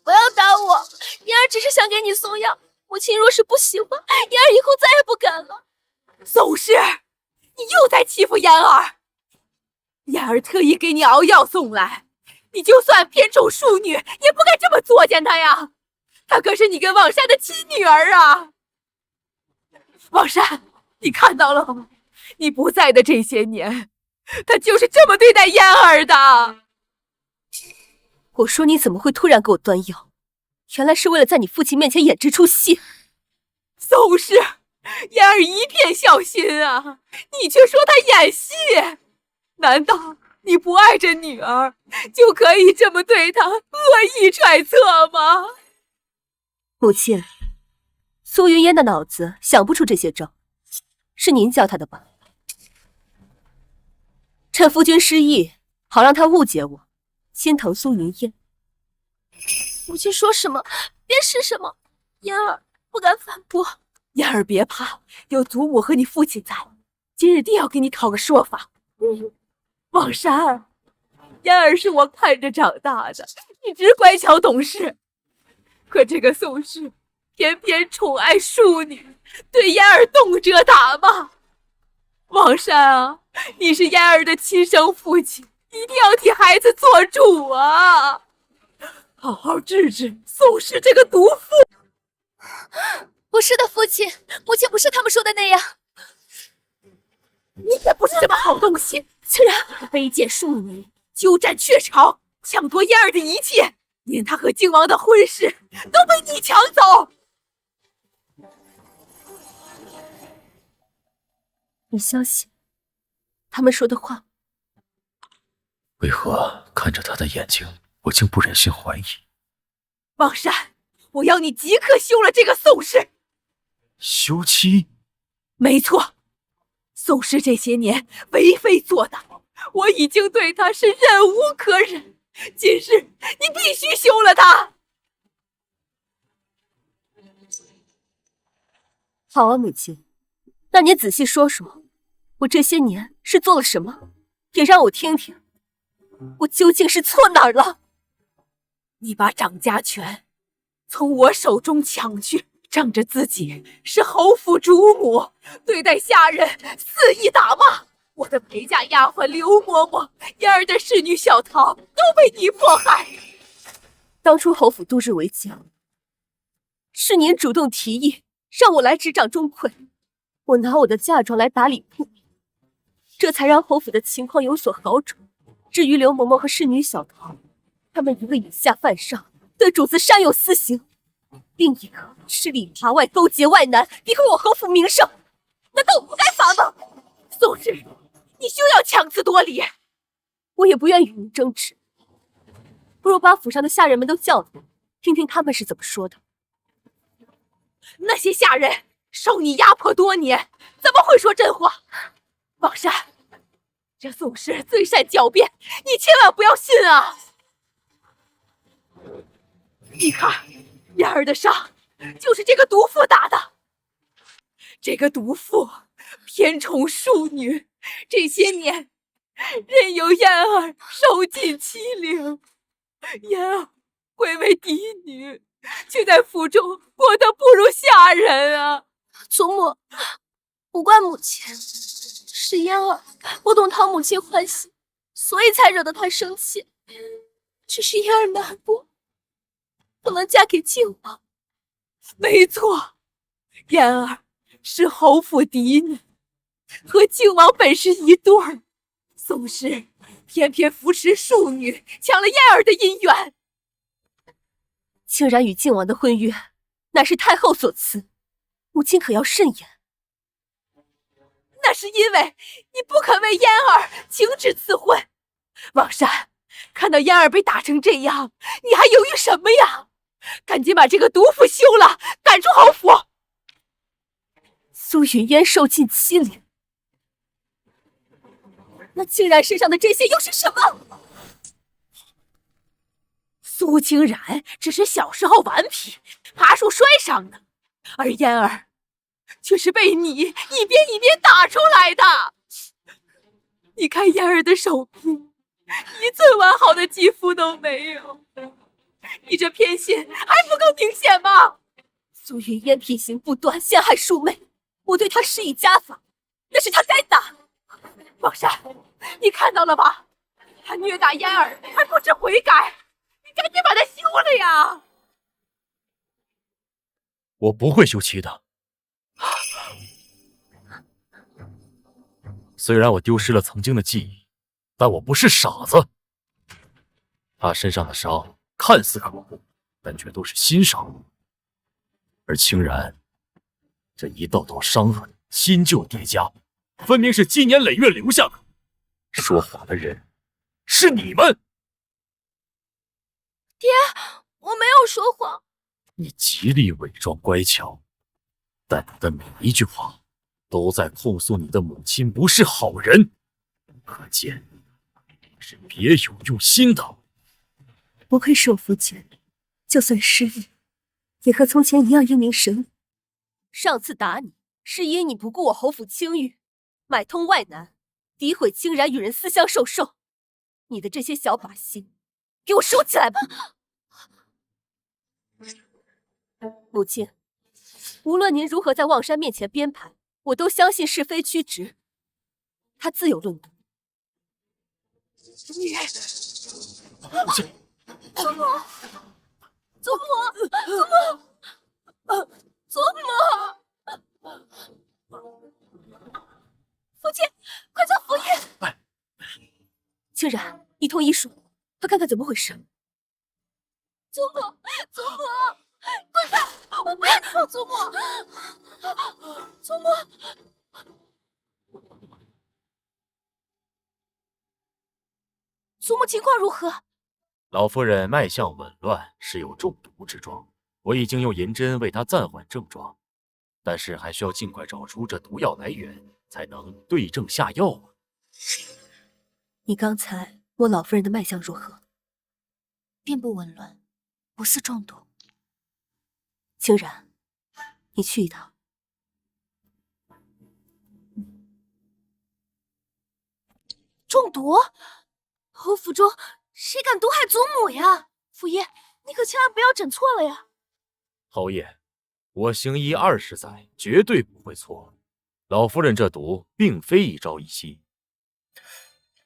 不要打我，嫣儿只是想给你送药。母亲若是不喜欢，嫣儿以后再也不敢了。宋氏，你又在欺负嫣儿。嫣儿特意给你熬药送来，你就算偏宠庶女，也不该这么作践她呀。她可是你跟望山的亲女儿啊。望山，你看到了吗？你不在的这些年，他就是这么对待嫣儿的。我说你怎么会突然给我端药？原来是为了在你父亲面前演这出戏。宋氏，嫣儿一片孝心啊，你却说她演戏？难道你不爱着女儿，就可以这么对她，恶意揣测吗？母亲，苏云烟的脑子想不出这些招，是您教她的吧？趁夫君失忆，好让他误解我，心疼苏云烟。母亲说什么便是什么。嫣儿，不敢反驳。燕儿别怕，有祖母和你父亲在，今日定要给你讨个说法。王山，燕儿是我看着长大的，一直乖巧懂事。可这个宋氏偏偏宠爱庶女，对燕儿动辄打骂。王山啊，你是燕儿的亲生父亲，一定要替孩子做主啊！好好治治宋氏这个毒妇。不是的，父亲，母亲不是他们说的那样。你也不是什么好东西，竟然卑贱庶女，鸠占鹊巢，抢夺燕儿的一切，连她和靖王的婚事都被你抢走。你相信他们说的话？为何看着他的眼睛，我竟不忍心怀疑？王山，我要你即刻休了这个宋氏。休妻？没错，宋氏这些年为非作歹，我已经对他是忍无可忍。今日你必须休了他。好啊，母亲，那你仔细说说，我这些年是做了什么，也让我听听，我究竟是错哪儿了？你把掌家权从我手中抢去，仗着自己是侯府主母，对待下人肆意打骂。我的陪嫁丫鬟刘嬷嬷、燕儿的侍女小桃都被你迫害。当初侯府度日为将，是您主动提议让我来执掌钟馗，我拿我的嫁妆来打理铺面，这才让侯府的情况有所好转。至于刘嬷嬷和侍女小桃，他们一个以下犯上，对主子善有私刑，另一个吃里扒外，勾结外男，诋毁我侯府名声，难道我不该罚吗？宋氏，你休要强词夺理。我也不愿与您争执，不如把府上的下人们都叫来，听听他们是怎么说的。那些下人受你压迫多年，怎么会说真话？王山，这宋氏最善狡辩，你千万不要信啊！你看，燕儿的伤就是这个毒妇打的。这个毒妇偏宠庶女，这些年任由燕儿受尽欺凌，燕儿贵为嫡女，却在府中过得不如下人啊！祖母，不怪母亲，是燕儿不懂讨母亲欢喜，所以才惹得她生气。只是燕儿难过，不能嫁给靖王。没错，燕儿是侯府嫡女，和靖王本是一对儿。宋氏偏偏扶持庶女，抢了燕儿的姻缘。竟然与靖王的婚约乃是太后所赐，母亲可要慎言。那是因为你不肯为燕儿停止赐婚。王山，看到燕儿被打成这样，你还犹豫什么呀？赶紧把这个毒妇休了，赶出侯府。苏云烟受尽欺凌，那竟然身上的这些又是什么？苏清然只是小时候顽皮，爬树摔伤的，而燕儿却是被你一鞭一鞭打出来的。你看燕儿的手臂，一寸完好的肌肤都没有，你这偏心还不够明显吗？苏云烟品行不端，陷害庶妹，我对她施以家法，那是她该打。王山，你看到了吧？他虐打燕儿还不知悔改，你赶紧把他休了呀！我不会休妻的。虽然我丢失了曾经的记忆，但我不是傻子。他身上的伤看似可怖，但却都是心伤。而清然这一道道伤痕，新旧叠加，分明是积年累月留下的。说谎的人是你们。爹，我没有说谎。你极力伪装乖巧，但你的每一句话都在控诉你的母亲不是好人，可见你是别有用心的。不愧是我父亲，就算失忆，也和从前一样英明神武。上次打你是因你不顾我侯府清誉，买通外男，诋毁清然与人私相授受。你的这些小把戏，给我收起来吧！母亲，无论您如何在望山面前编排，我都相信是非曲直，他自有论断。祖母，祖母，祖母，父亲，快叫府爷！清然，一通医术，快看看怎么回事。祖母，祖母，滚开！我不要碰祖母，祖母。祖母情况如何？老夫人脉象紊乱，是有中毒之状。我已经用银针为她暂缓症状，但是还需要尽快找出这毒药来源，才能对症下药。你刚才摸老夫人的脉象如何？并不紊乱，不似中毒。清然，你去一趟。中毒？侯府中谁敢毒害祖母呀？府爷，你可千万不要诊错了呀！侯爷，我行医20载，绝对不会错。老夫人这毒并非一朝一夕，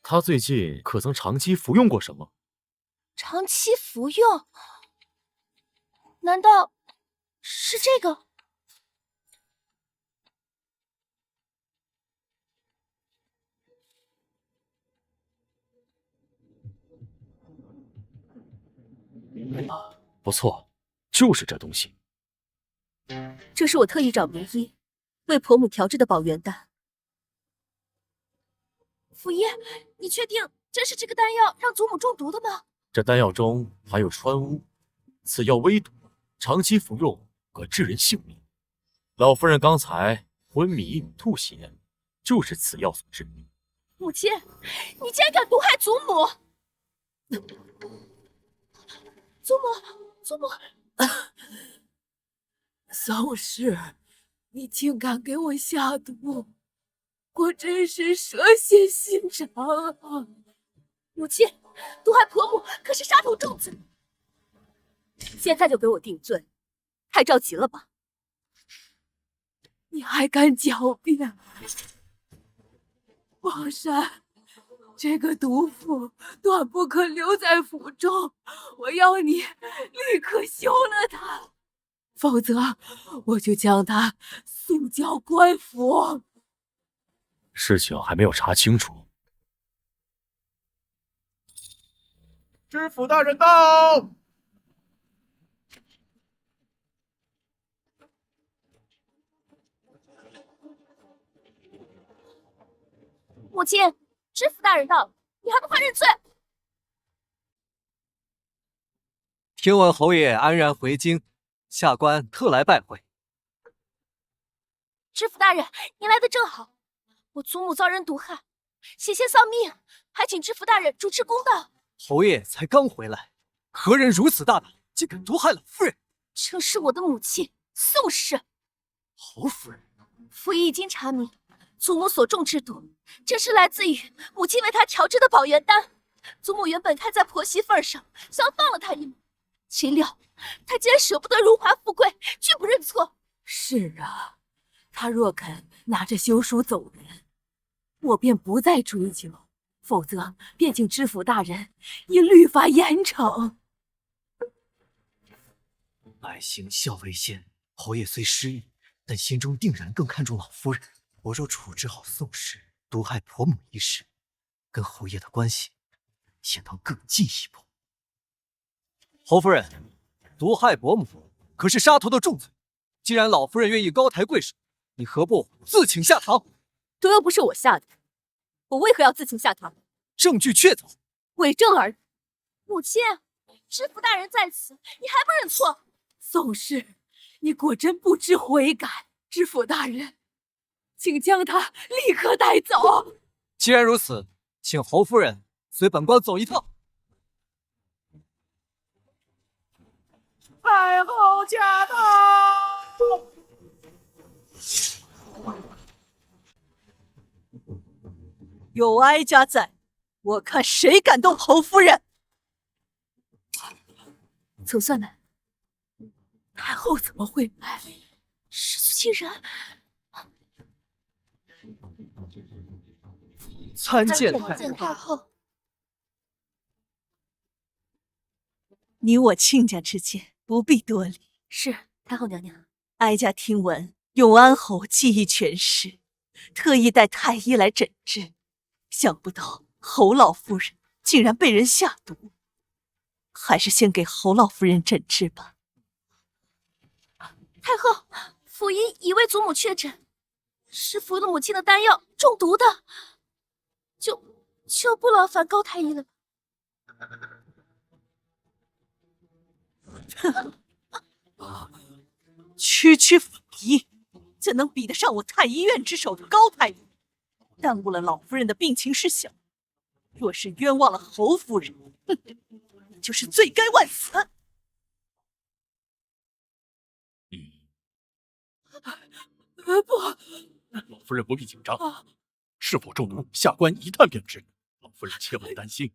她最近可曾长期服用过什么？长期服用？难道是这个？不错，就是这东西。这是我特意找名医为婆母调制的保元丹。府爷，你确定真是这个丹药让祖母中毒的吗？这丹药中含有川乌，此药微毒，长期服用可致人性命。老夫人刚才昏迷吐血，就是此药所致。母亲，你竟然敢毒害祖母！祖母，祖母，宋氏，你竟敢给我下毒，我真是蛇蝎心肠啊！母亲，毒害婆母可是杀头重罪。现在就给我定罪，太着急了吧？你还敢狡辩？王山，这个毒妇断不可留在府中，我要你立刻休了她，否则我就将她送交官府。事情还没有查清楚。知府大人到！母亲，知府大人到，你还不快认罪！听闻侯爷安然回京，下官特来拜会。知府大人，您来的正好，我祖母遭人毒害，险些丧命，还请知府大人主持公道。侯爷才刚回来，何人如此大胆，竟敢毒害老夫人？正是我的母亲宋氏。侯夫人，府医已经查明，祖母所中之毒，正是来自于母亲为她调制的保元丹。祖母原本看在婆媳份上，想放了她一马，岂料她竟然舍不得荣华富贵，拒不认错。是啊，他若肯拿着休书走人，我便不再追究，否则便请知府大人以律法严惩。百行孝为先，侯爷虽失意，但心中定然更看重老夫人。我若处置好宋氏毒害婆母一事，跟侯爷的关系显得更进一步。侯夫人，毒害伯母可是杀头的重罪，既然老夫人愿意高抬贵手，你何不自请下堂？毒又不是我下的，我为何要自请下堂？证据确凿，伪证而已。母亲，知府大人在此，你还不认错？宋氏，你果真不知悔改。知府大人，请将他立刻带走。既然如此，请侯夫人随本官走一趟。太后驾到！有哀家在，我看谁敢动侯夫人。总算来。太后怎么会来？是苏清然。参见太后。你我亲家之间不必多礼。是太后娘娘。哀家听闻永安侯技艺全失，特意带太医来诊治，想不到侯老夫人竟然被人下毒，还是先给侯老夫人诊治吧。太后，府医已为祖母确诊，是服了母亲的丹药中毒的，就不劳烦高太医了。区府医怎能比得上我太医院之首的高太医？耽误了老夫人的病情事小，若是冤枉了侯夫人，那就是罪该万死。老夫人不必紧张，是否中毒，下官一探便知。老夫人切勿担心。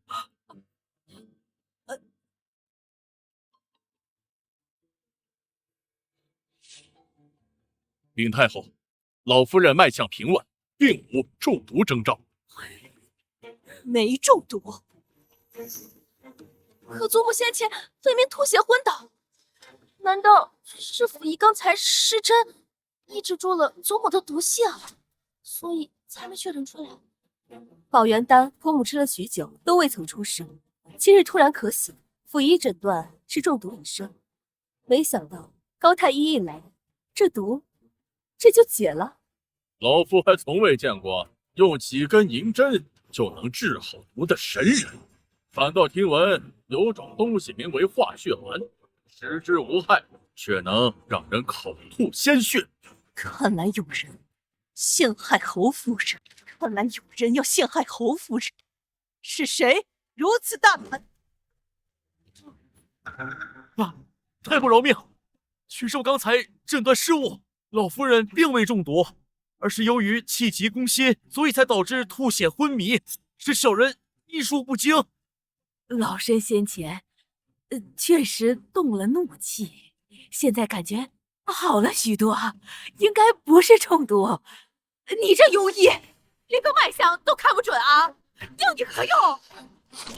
禀太后，老夫人脉象平稳，并无中毒征兆。没中毒？可祖母先前分明吐血昏倒，难道是府医刚才施针抑制住了祖母的毒性，所以才没确诊出来？保元丹婆母吃了许久都未曾出事，今日突然咳醒，府医诊断是中毒已生，没想到高太医一来，这毒这就解了。老夫还从未见过用几根银针就能治好毒的神人，反倒听闻有种东西名为化血丸，食之无害，却能让人口吐鲜血。看来有人陷害侯夫人，看来有人要陷害侯夫人，是谁如此大胆？太后饶命！许寿刚才诊断失误，老夫人并未中毒，而是由于气急攻心，所以才导致吐血昏迷，是小人医术不精。老身先前确实动了怒气，现在感觉好了许多，应该不是中毒。你这庸医，连个脉象都看不准啊，要你何用？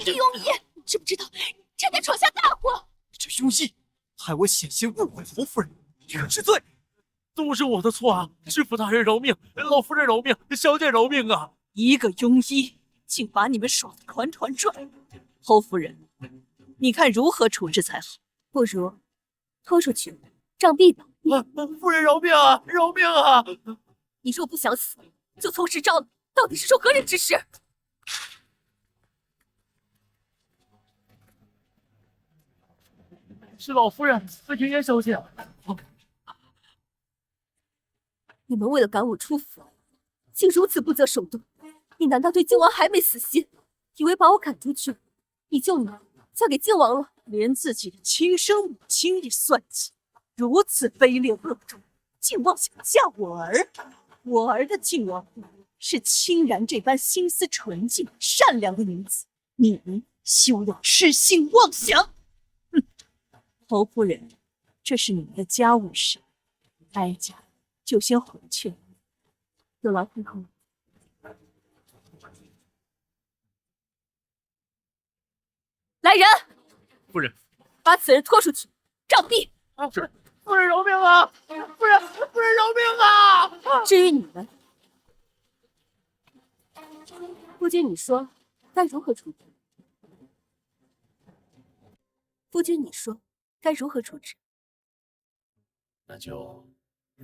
这庸医，你知不知道差点闯下大祸？这庸医害我险些误会侯夫人，你可知罪？都是我的错啊！知府大人饶命，老夫人饶命，小姐饶命啊！一个庸医竟把你们耍得团团转，侯夫人，你看如何处置才好？不如拖出去杖毙吧。夫人饶命啊！饶命啊！你若不想死，就从实招了，到底是受何人指使？是老夫人，云烟小姐。你们为了赶我出府，竟如此不择手段！你难道对靖王还没死心，以为把我赶出去，你就能嫁给靖王了？连自己的亲生母亲也算计，如此卑劣恶毒，竟妄想嫁我儿！我儿的靖王是清然这般心思纯净、善良的女子，你休要痴心妄想！哼，侯夫人，这是你们的家务事，哀家就先回去了。有劳太后。来人！夫人，把此人拖出去，杖毙！是。夫人饶命啊！夫人饶命啊！至于你们，夫君，你说该如何处置？夫君，你说该如何处置？那就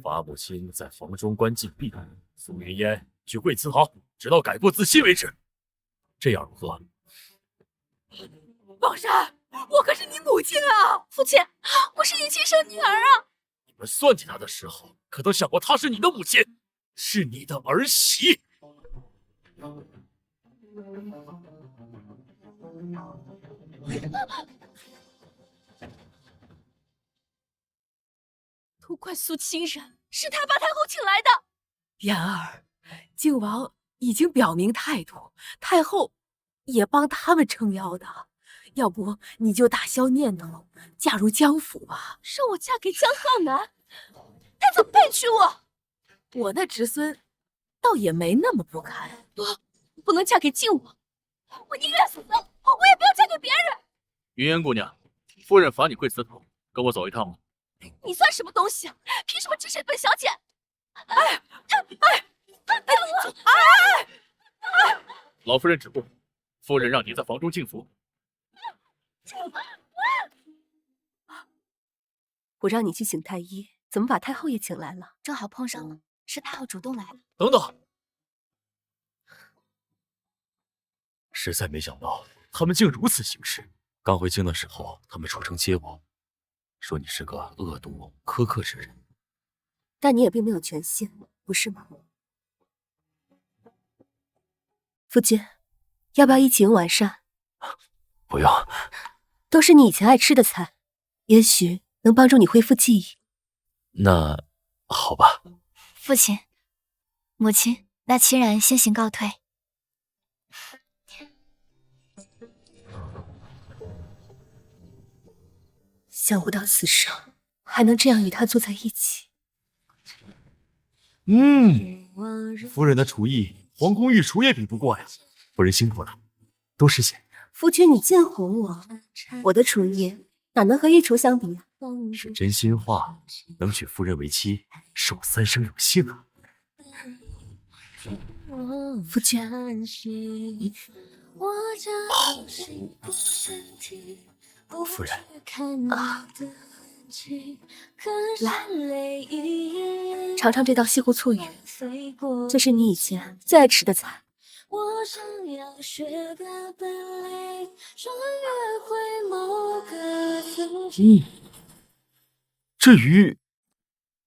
罚母亲在房中关禁闭，苏云烟去跪辞好，直到改过自新为止。这样如何？宝山，我可是你母亲啊！父亲，我是你亲生女儿啊！你们算计她的时候，可曾想过她是你的母亲，是你的儿媳？都怪苏清然，是他把太后请来的。然而，靖王已经表明态度，太后也帮他们撑腰的。要不你就打消念头，嫁入江府吧。让我嫁给江浩南，他怎么背娶我？我那侄孙倒也没那么不堪。不能嫁给靖王，我宁愿死，我也不要嫁给别人。云烟姑娘，夫人罚你跪祠头，跟我走一趟吗？你算什么东西啊？凭什么指使本小姐？老夫人止步，夫人让你在房中静服。我让你去请太医，怎么把太后也请来了？正好碰上了，是太后主动来的。等等，实在没想到他们竟如此行事。刚回京的时候，他们出城接我，说你是个恶毒苛刻之人。但你也并没有权限，不是吗？夫君，要不要一起用晚膳？不用，都是你以前爱吃的菜，也许能帮助你恢复记忆。那好吧。父亲、母亲，那亲然先行告退。想不到此生还能这样与他坐在一起。夫人的厨艺，皇宫御厨也比不过呀。夫人辛苦了，多吃些。夫君，你尽哄我，我的厨艺哪能和御厨相比啊？是真心话，能娶夫人为妻，是我三生有幸啊。夫君，夫人，来，尝尝这道西湖醋鱼，这是你以前最爱吃的菜。我想要学个本领，说约会某个自己。这鱼，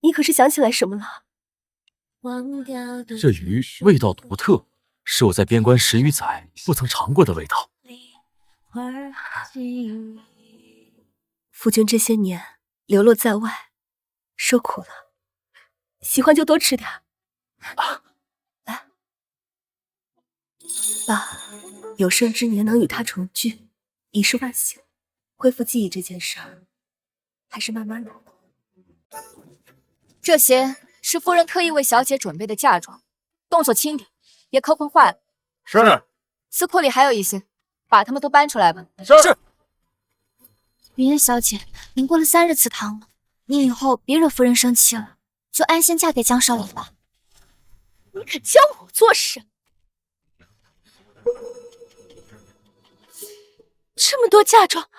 你可是想起来什么了？这鱼味道独特，是我在边关10余载不曾尝过的味道。夫君这些年流落在外，受苦了，喜欢就多吃点。来，爸，有生之年能与他重聚，已是万幸。恢复记忆这件事儿，还是慢慢来。这些是夫人特意为小姐准备的嫁妆，动作轻点，别磕碰坏了。是。司库里还有一些，把它们都搬出来吧。是。云烟小姐，您过了3日祠堂了，您以后别惹夫人生气了，就安心嫁给江少爷吧。你敢教我做事？这么多嫁妆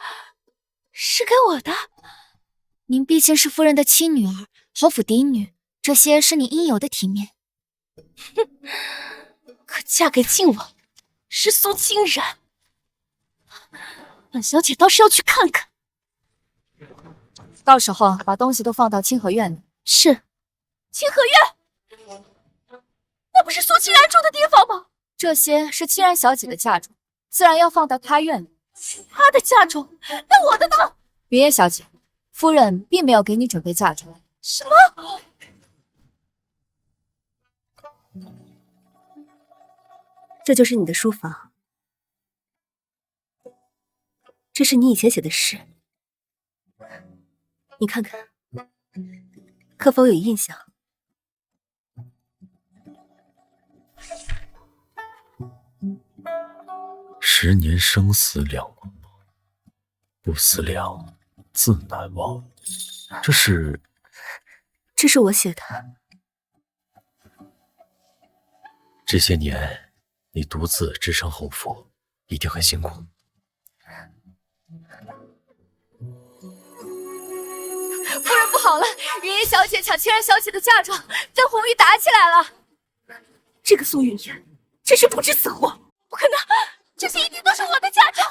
是给我的？您毕竟是夫人的亲女儿，侯府嫡女，这些是你应有的体面。哼，可嫁给靖王是苏清然，本小姐倒是要去看看。到时候把东西都放到清河院里。是。清河院？那不是苏清然住的地方吗？这些是清然小姐的嫁妆，自然要放到她院里。她的嫁妆？那我的呢？云烟小姐，夫人并没有给你准备嫁妆。什么？这就是你的书房，这是你以前写的诗，你看看，可否有印象？10年生死两茫茫，不思量，自难忘。这是我写的。这些年，你独自支撑侯府，一定很辛苦。夫人不好了，云烟小姐抢清然小姐的嫁妆，跟红玉打起来了。这个苏云烟真是不知死活！不可能，这些一定都是我的嫁妆。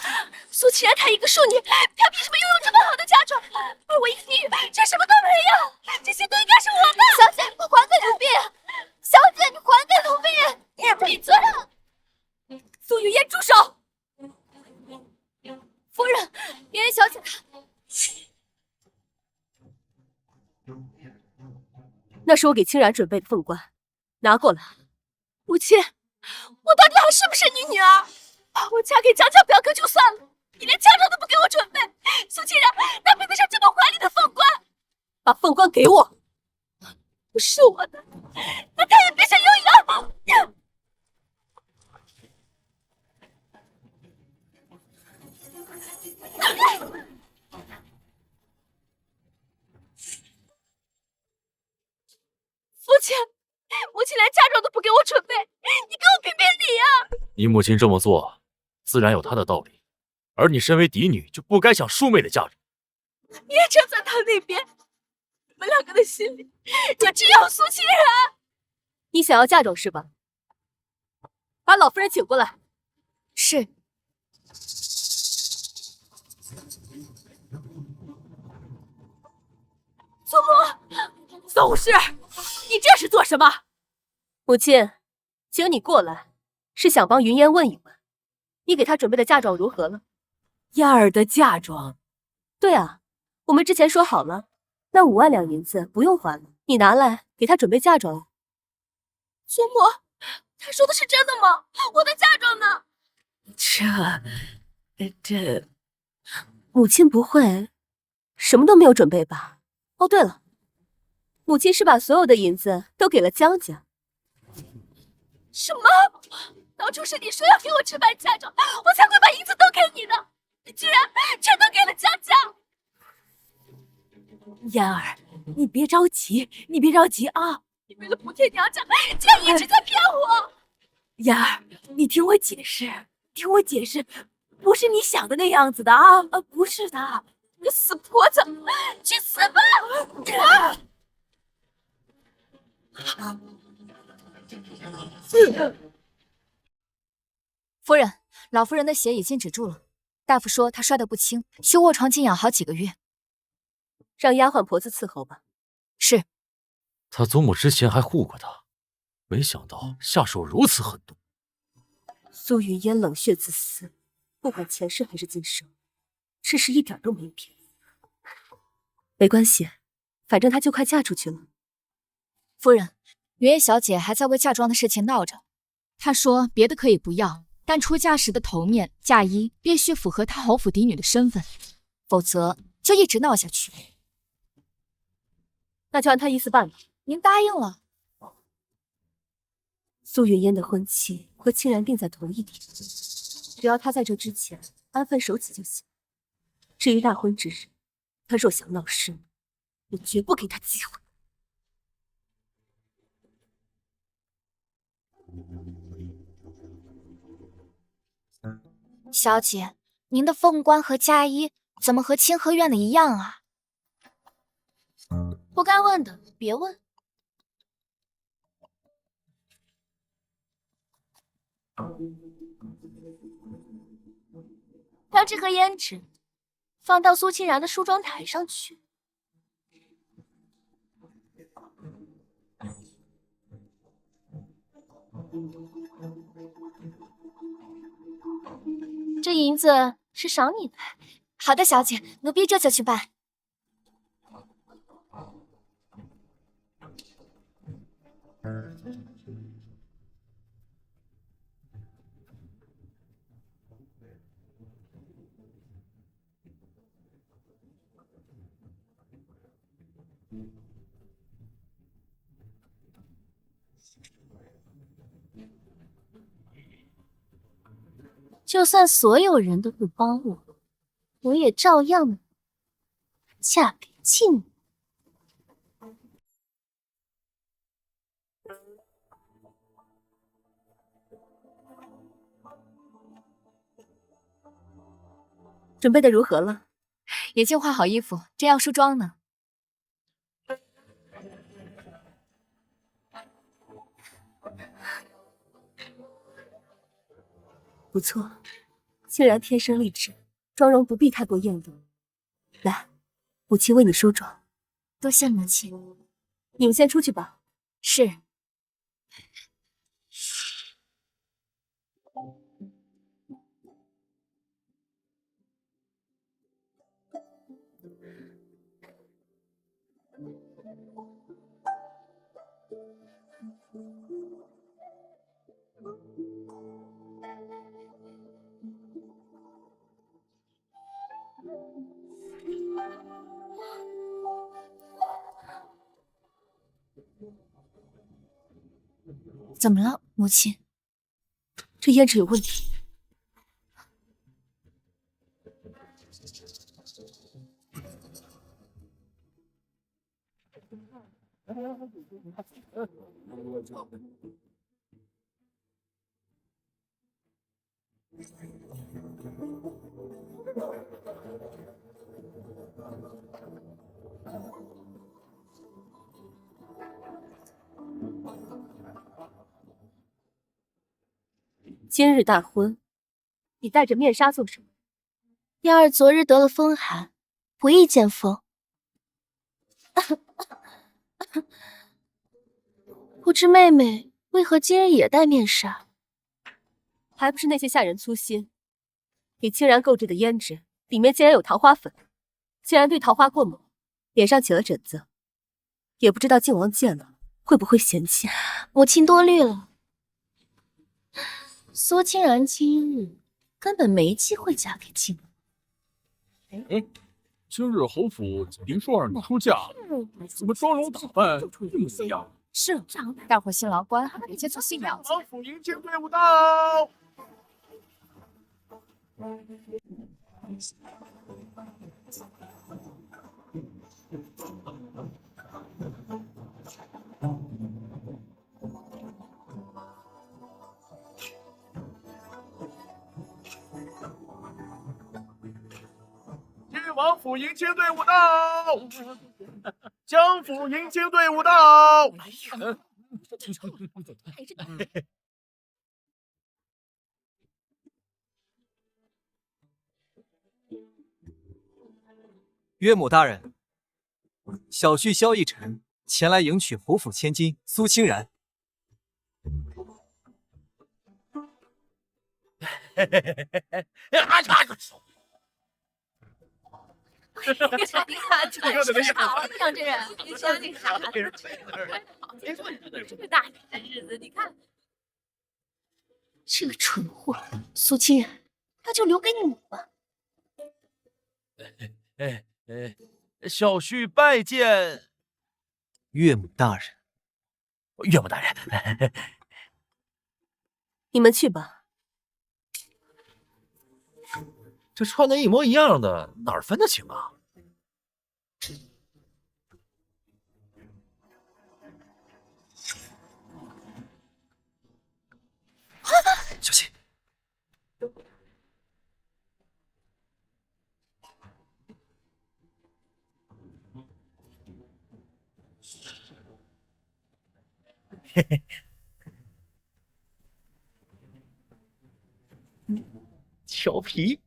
苏清然她一个庶女，她凭什么拥有这么好的嫁妆？而我一个女人，这什么都没有，这些都应该是我的。小姐，你还给奴婢！小姐，你还给奴婢！你闭嘴！苏云烟，住手！夫人，云烟小姐她……那是我给清然准备的凤冠，拿过来。母亲，我到底还是不是你女儿？我嫁给江家表哥就算了，你连嫁妆都不给我准备，苏清然哪配得上这么华丽的凤冠？把凤冠给我！不是我的，那他也别想拥有。父亲，母亲连嫁妆都不给我准备，你给我评评理啊！你母亲这么做，自然有她的道理，而你身为嫡女，就不该想庶妹的嫁妆。你也站在他那边，你们两个的心里就只有苏清然。你想要嫁妆是吧？把老夫人请过来。是。祖母，宗室，你这是做什么？母亲，请你过来，是想帮云烟问一问，你给她准备的嫁妆如何了？燕儿的嫁妆？对啊，我们之前说好了，那5万两银子不用还了，你拿来给她准备嫁妆。祖母，他说的是真的吗？我的嫁妆呢？这，母亲不会什么都没有准备吧？哦，对了，母亲是把所有的银子都给了江家。什么？当初是你说要给我置办嫁妆，我才会把银子都给你的，你居然全都给了江家！燕儿，你别着急，你别着急啊！你为了补贴娘家，竟然一直在骗我！燕儿，你听我解释，听我解释，不是你想的那样子的啊！不是的，你死婆子，去死吧！夫人，老夫人的血已经止住了。大夫说她摔得不轻，需卧床静养好几个月。让丫鬟婆子伺候吧。是。他祖母之前还护过他，没想到下手如此狠毒。苏云烟冷血自私，不管前世还是今生，只是一点都没变。没关系，反正她就快嫁出去了。夫人，云烟小姐还在为嫁妆的事情闹着。她说别的可以不要，但出嫁时的头面嫁衣必须符合她侯府嫡女的身份，否则就一直闹下去。那就按她意思办吧。您答应了。苏云烟的婚期和清然定在同一天，只要她在这之前安分守己就行。至于大婚之日，她若想闹事，我绝不给她机会。小姐，您的凤冠和嫁衣怎么和清河院的一样啊？不该问的别问。将这盒胭脂放到苏清然的梳妆台上去。这银子是赏你的。好的，小姐，奴婢这就去办。就算所有人都不帮我，我也照样嫁给静武。准备的如何了？已经换好衣服，正要梳妆呢。不错，竟然天生丽质，妆容不必太过艳丽。来，母亲为你梳妆。多谢母亲。你们先出去吧。是。怎么了，母亲？这胭脂有问题。今日大婚，你戴着面纱做什么？燕儿昨日得了风寒，不宜见风。不知妹妹为何今日也戴面纱？还不是那些下人粗心，给清然购置的胭脂里面竟然有桃花粉，竟然对桃花过敏，脸上起了疹子，也不知道靖王见了会不会嫌弃。母亲多虑了。苏清然今日根本没机会嫁给靖王。今日侯府林淑儿出嫁，怎么妆容打扮一模一样？是，大伙新郎官别接触新娘子。王府迎亲队伍到。王府迎亲队伍到，江府迎亲队伍到。岳母大人，小婿萧逸尘前来迎娶侯府千金苏清然。你看，这个是好，像这人，你说你傻，这个大年的日子，你看，这个蠢货苏清然，那就留给你吧。小婿拜见岳母大人。岳母大人，你们去吧。这穿的一模一样的，哪儿分得清啊？小心！嘿嘿。调皮。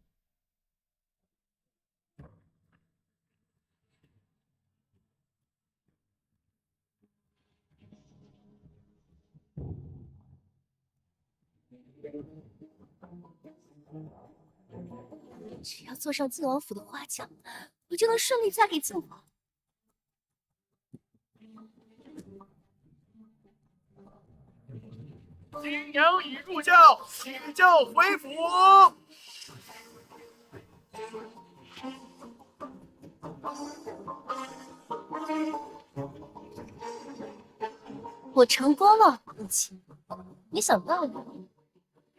只要坐上靖王府的花轿，我就能顺利嫁给靖王。新娘已入轿，请轿回府。我成功了，母亲。没想到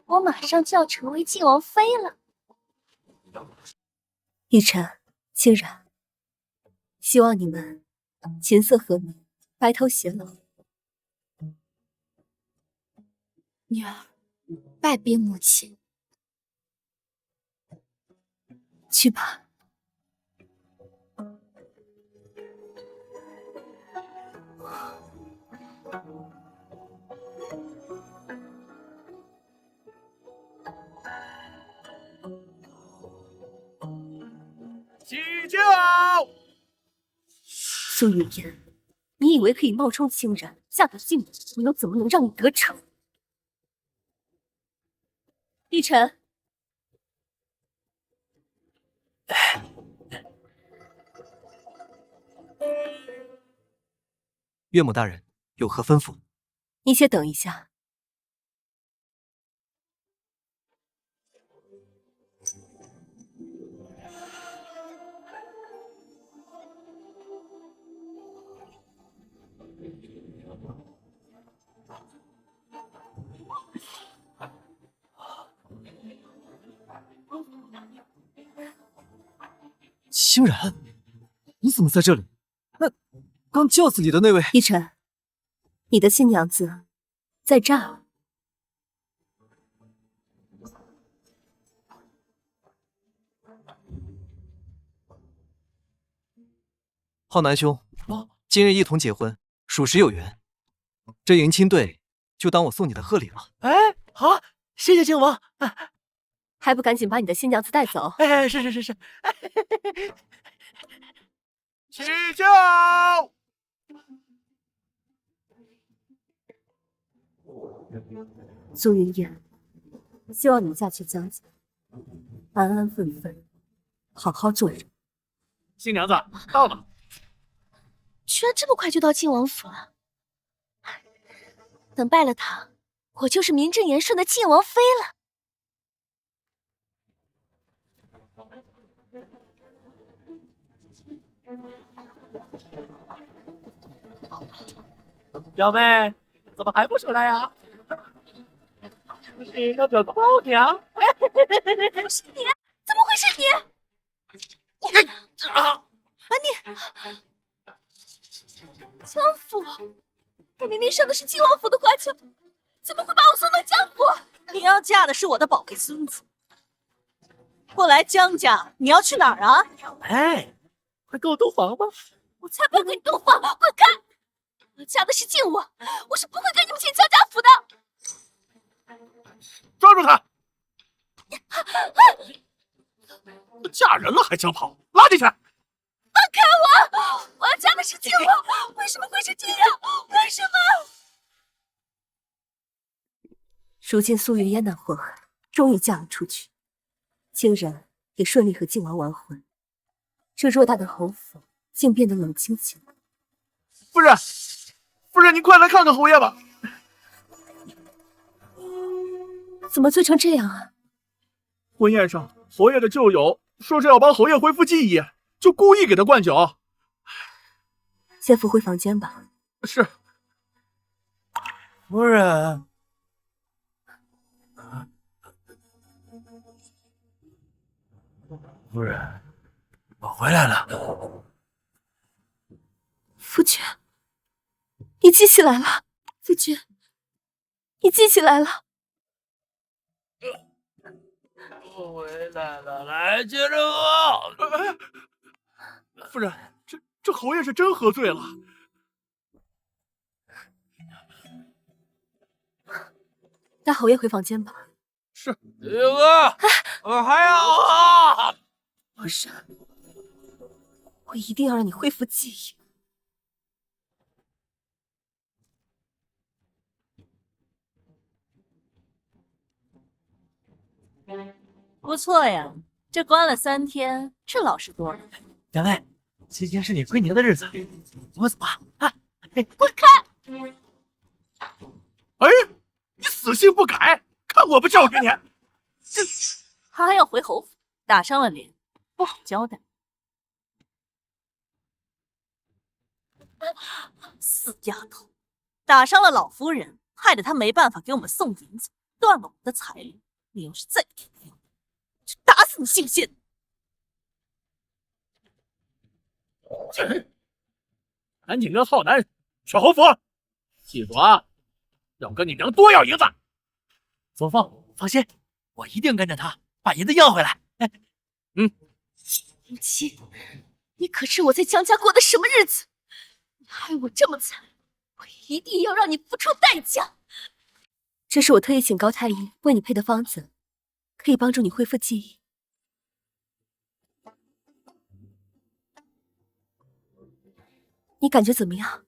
我马上就要成为靖王妃了。逸尘、清然，希望你们琴瑟和鸣，白头偕老。女儿，拜别母亲。去吧。起轿！苏雨嫣，你以为可以冒充清然嫁给靖王，我又怎么能让你得逞？逸尘，岳母大人有何吩咐？你且等一下。清然，你怎么在这里？那刚轿子里的那位依晨，你的新娘子在这儿。浩南兄，今日一同结婚，属实有缘。这迎亲队就当我送你的贺礼了。哎，好，谢谢靖王。还不赶紧把你的新娘子带走？哎，是。起轿！苏云烟，希望你嫁去江家，安安分分，好好做人。新娘子到了。居然这么快就到晋王府了！等拜了他，我就是名正言顺的晋王妃了。表妹，怎么还不出来呀？是要表个包娘？是你？怎么会是你？江府，我明明上的是晋王府的花轿，怎么会把我送到江府？你要嫁的是我的宝贝孙子，不来江家，你要去哪儿啊？哎，快跟我洞房吧！我才不要跟你洞房，滚开！我嫁的是晋王，我是不会跟你们进江家府的。抓住他！嫁人了还想跑，拉进去！放开我！我要嫁的是晋王，为什么会是这样？为什么？如今苏云烟那祸害终于嫁了出去，清然也顺利和靖王完婚，这偌大的侯府竟变得冷清起来。夫人，您快来看看侯爷吧！怎么醉成这样啊？婚宴上，侯爷的旧友说是要帮侯爷恢复记忆，就故意给他灌酒。先扶回房间吧。是。夫人。夫人，我回来了。夫君，你记起来了。夫君，你记起来了。我回来了，来接着喝。夫人，这侯爷是真喝醉了。带侯爷回房间吧。是。九哥，我还要喝。不是，我一定要让你恢复记忆。不错呀，这关了3天，是老实多了。表妹，今天是你归宁的日子，我走啊！滚开！哎，你死性不改，看我不教训你！他还要回侯府，打伤了脸，不好交代。死丫头，打伤了老夫人，害得她没办法给我们送银子，断了我们的财路。你要是再添乱，就打死你信不信？赶紧跟浩南去侯府，记住啊，要跟你娘多要银子。左凤，放心，我一定跟着他把银子要回来。云溪，你可知我在江家过的什么日子？你害我这么惨，我一定要让你付出代价。这是我特意请高太医为你配的方子，可以帮助你恢复记忆。你感觉怎么样？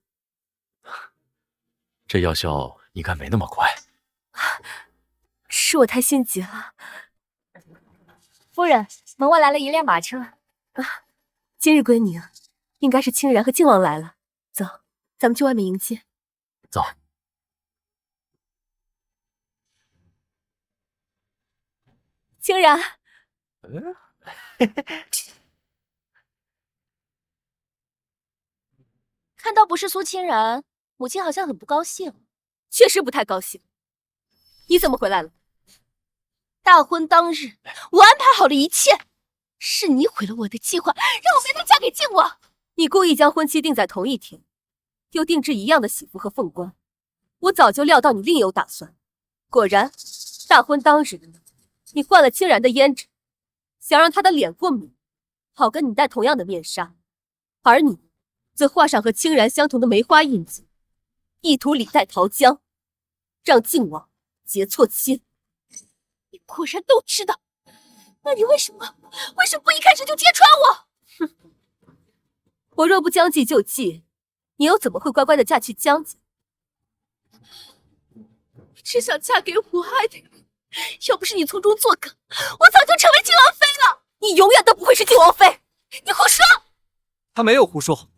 这药效应该没那么快。是我太心急了。夫人，门外来了一辆马车。今日归宁，应该是清然和靖王来了。走，咱们去外面迎接。走。清然，看到不是苏清然，母亲好像很不高兴。确实不太高兴。你怎么回来了？大婚当日，我安排好了一切，是你毁了我的计划，让我没能嫁给靖王。你故意将婚期定在同一天，又定制一样的喜服和凤冠，我早就料到你另有打算。果然，大婚当日，你换了清然的胭脂，想让他的脸过敏，好跟你戴同样的面纱，而你则画上和清然相同的梅花印记，意图李代桃僵，让靖王结错亲。你果然都知道，那你为什么不一开始就揭穿我？哼，我若不将计就计，你又怎么会乖乖的嫁去江家？你只想嫁给我爱的人，要不是你从中作梗，我早就成为靖王妃了。你永远都不会是靖王妃，你胡说！他没有胡说。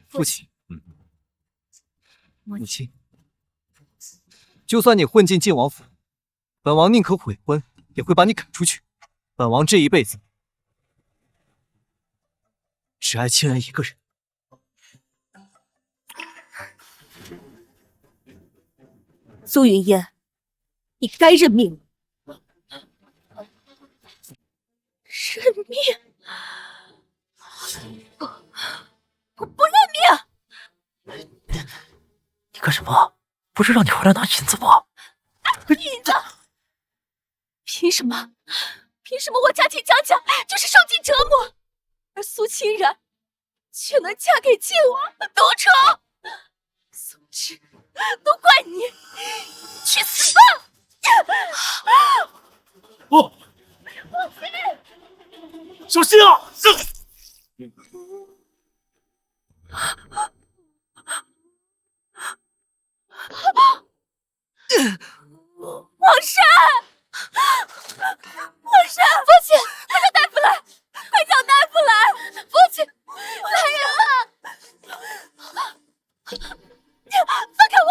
父亲，母亲，就算你混进靖王府，本王宁可悔婚，也会把你赶出去。本王这一辈子只爱清然一个人。苏云烟，你该认命了。认命？我不认命！你干什么？不是让你回来拿银子吗？银子？凭什么？凭什么我嫁进江家就是受尽折磨，而苏清然却能嫁给靖王？独宠！宋芝，都怪你！去死吧！哦，小心啊！王珊，王珊，父亲，快叫大夫来！快叫大夫来！父亲，来人啊！放开我！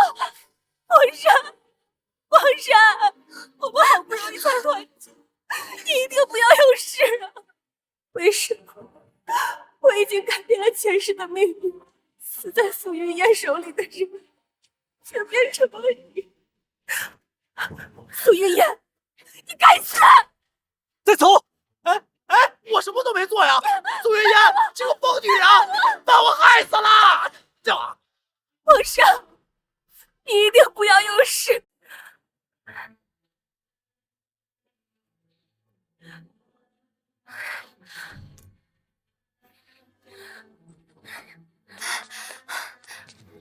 王珊，王珊，我们好不容易才团聚，你一定不要有事啊！为什么我已经改变了前世的命运，死在苏云烟手里的人，却变成了你？苏云烟，你该死！再走！哎，我什么都没做呀！苏云烟，这个疯女人把我害死了！皇上，你一定不要有事。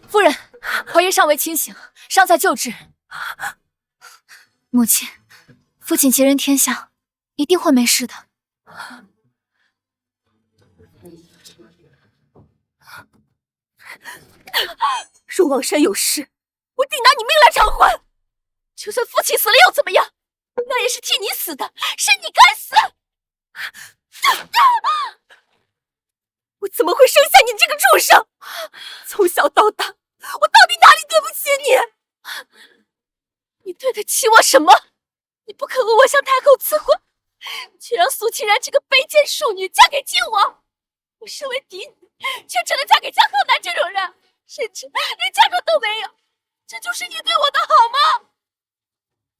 夫人，侯爷尚未清醒，尚在救治。母亲，父亲吉人天相，一定会没事的。若王山有事，我定拿你命来偿还。就算父亲死了又怎么样？那也是替你死的，是你该死！我怎么会生下你这个畜生？从小到大，我到底哪里对不起你？你对得起我什么？你不肯为我向太后赐婚，却让苏清然这个卑贱庶女嫁给靖王。我身为嫡女，却只能嫁给江浩南这种人，甚至连嫁妆都没有。这就是你对我的好吗？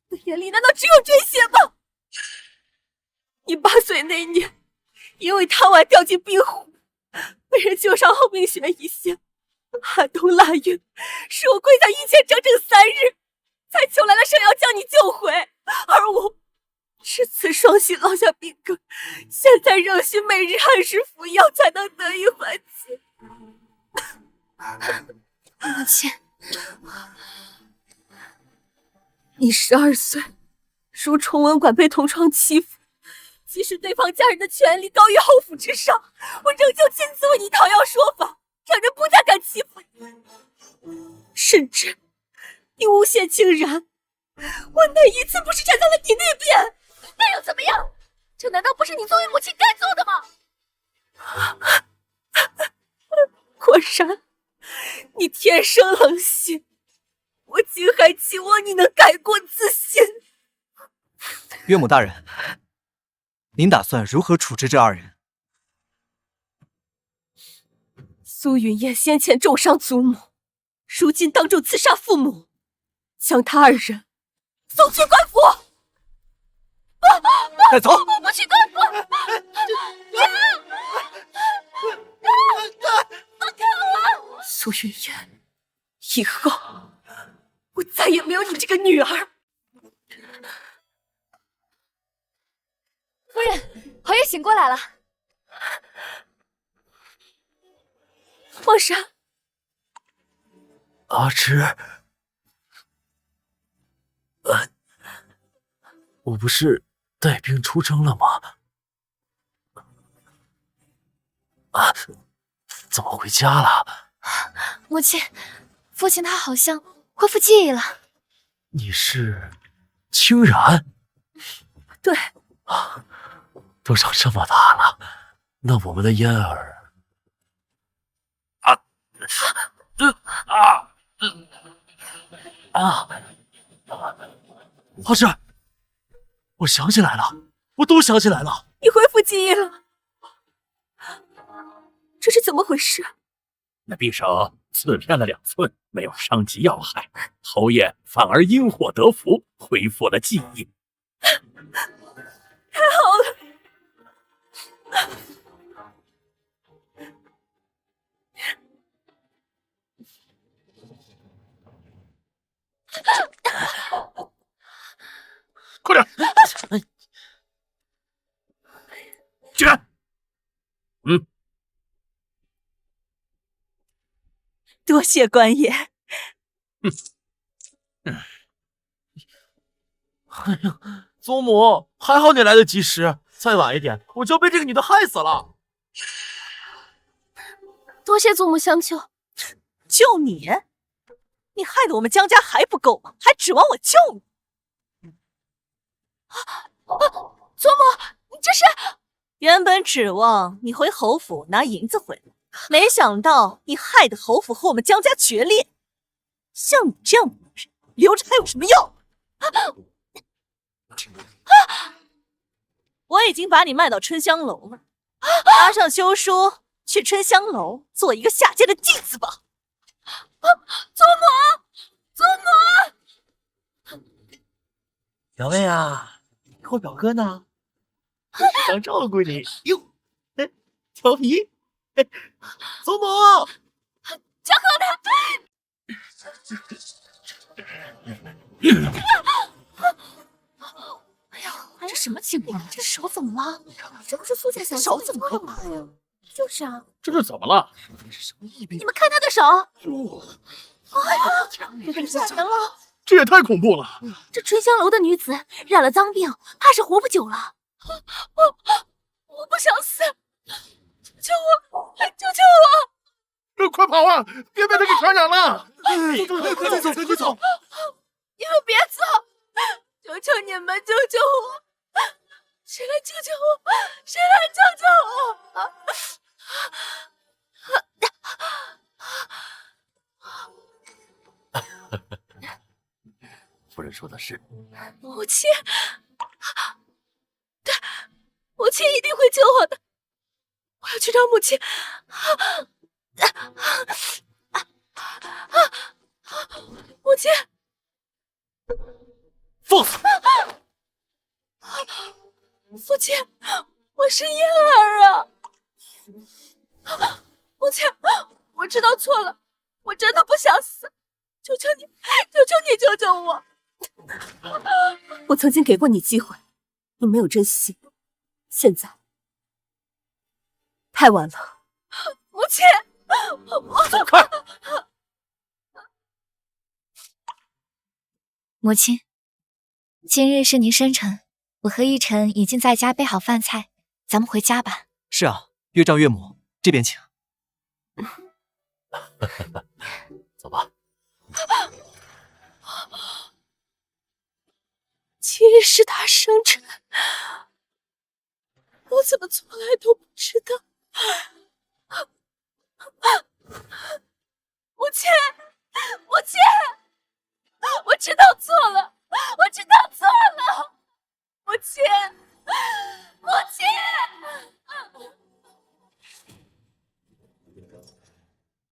你的眼里难道只有这些吗？你8岁那年，因为贪玩掉进冰湖，被人救上后命悬一线。寒冬腊月，是我跪在御前整整3日，才求来了圣瑶将你救回。而我至此双膝落下病根，现在仍需每日按时服药，才能得以缓解。母亲，你12岁，如崇文馆被同窗欺负，即使对方家人的权利高于后府之上，我仍旧亲自为你讨要说法，让人不再敢欺负你。甚至你诬陷清然，我哪一次不是站在了你那边？那又怎么样？这难道不是你作为母亲该做的吗？果然，你天生冷血，我竟还期望你能改过自新。岳母大人，您打算如何处置这2人？苏云烟先前重伤祖母，如今当众刺杀父母，将他2人送去官府。带走。我不去官府。苏云烟，以后我再也没有你这个女儿。夫人，侯爷醒过来了。皇上，阿芝，我不是带病出征了吗？怎么回家了？母亲，父亲他好像恢复记忆了。你是清然？对。都长这么大了，那我们的嫣儿阿芝，我想起来了，我都想起来了。你恢复记忆了？这是怎么回事？那匕首刺偏了2寸，没有伤及要害，侯爷反而因祸得福，恢复了记忆。太好了！快点！起来！多谢官爷。哎呀，祖母，还好你来得及时，再晚一点，我就要被这个女的害死了。多谢祖母相救。救你？你害得我们江家还不够吗？还指望我救你？祖母，你这是……原本指望你回侯府拿银子回来，没想到你害得侯府和我们江家决裂。像你这样的女人，留着还有什么用？我已经把你卖到春香楼了，拿上休书去春香楼做一个下贱的继子吧。祖母，祖母，表妹啊，我表哥呢？想照顾你哟，调皮。祖母，江河南。哎呀，这什么情况？这手怎么了？这不是苏家小姐手怎么了呀？就是啊，这是怎么了？你们看他的手。哎呀，太吓人了！这也太恐怖了！这春香楼的女子染了脏病，怕是活不久了。我不想死，救我！救我！快跑啊！别被他给传染了！快走！你们别走！求求你们救救我！谁来救救我？谁来救救我？夫人说的是，母亲，对，母亲一定会救我的。我要去找母亲。母亲，放肆！父亲，我是嫣儿啊！母亲，我知道错了，我真的不想死，求求你，救救我！我曾经给过你机会，你没有珍惜，现在太晚了。母亲，走开！母亲，今日是您生辰，我和奕晨已经在家备好饭菜，咱们回家吧。是啊，岳丈岳母这边请。走吧。今日是他生辰，我怎么从来都不知道？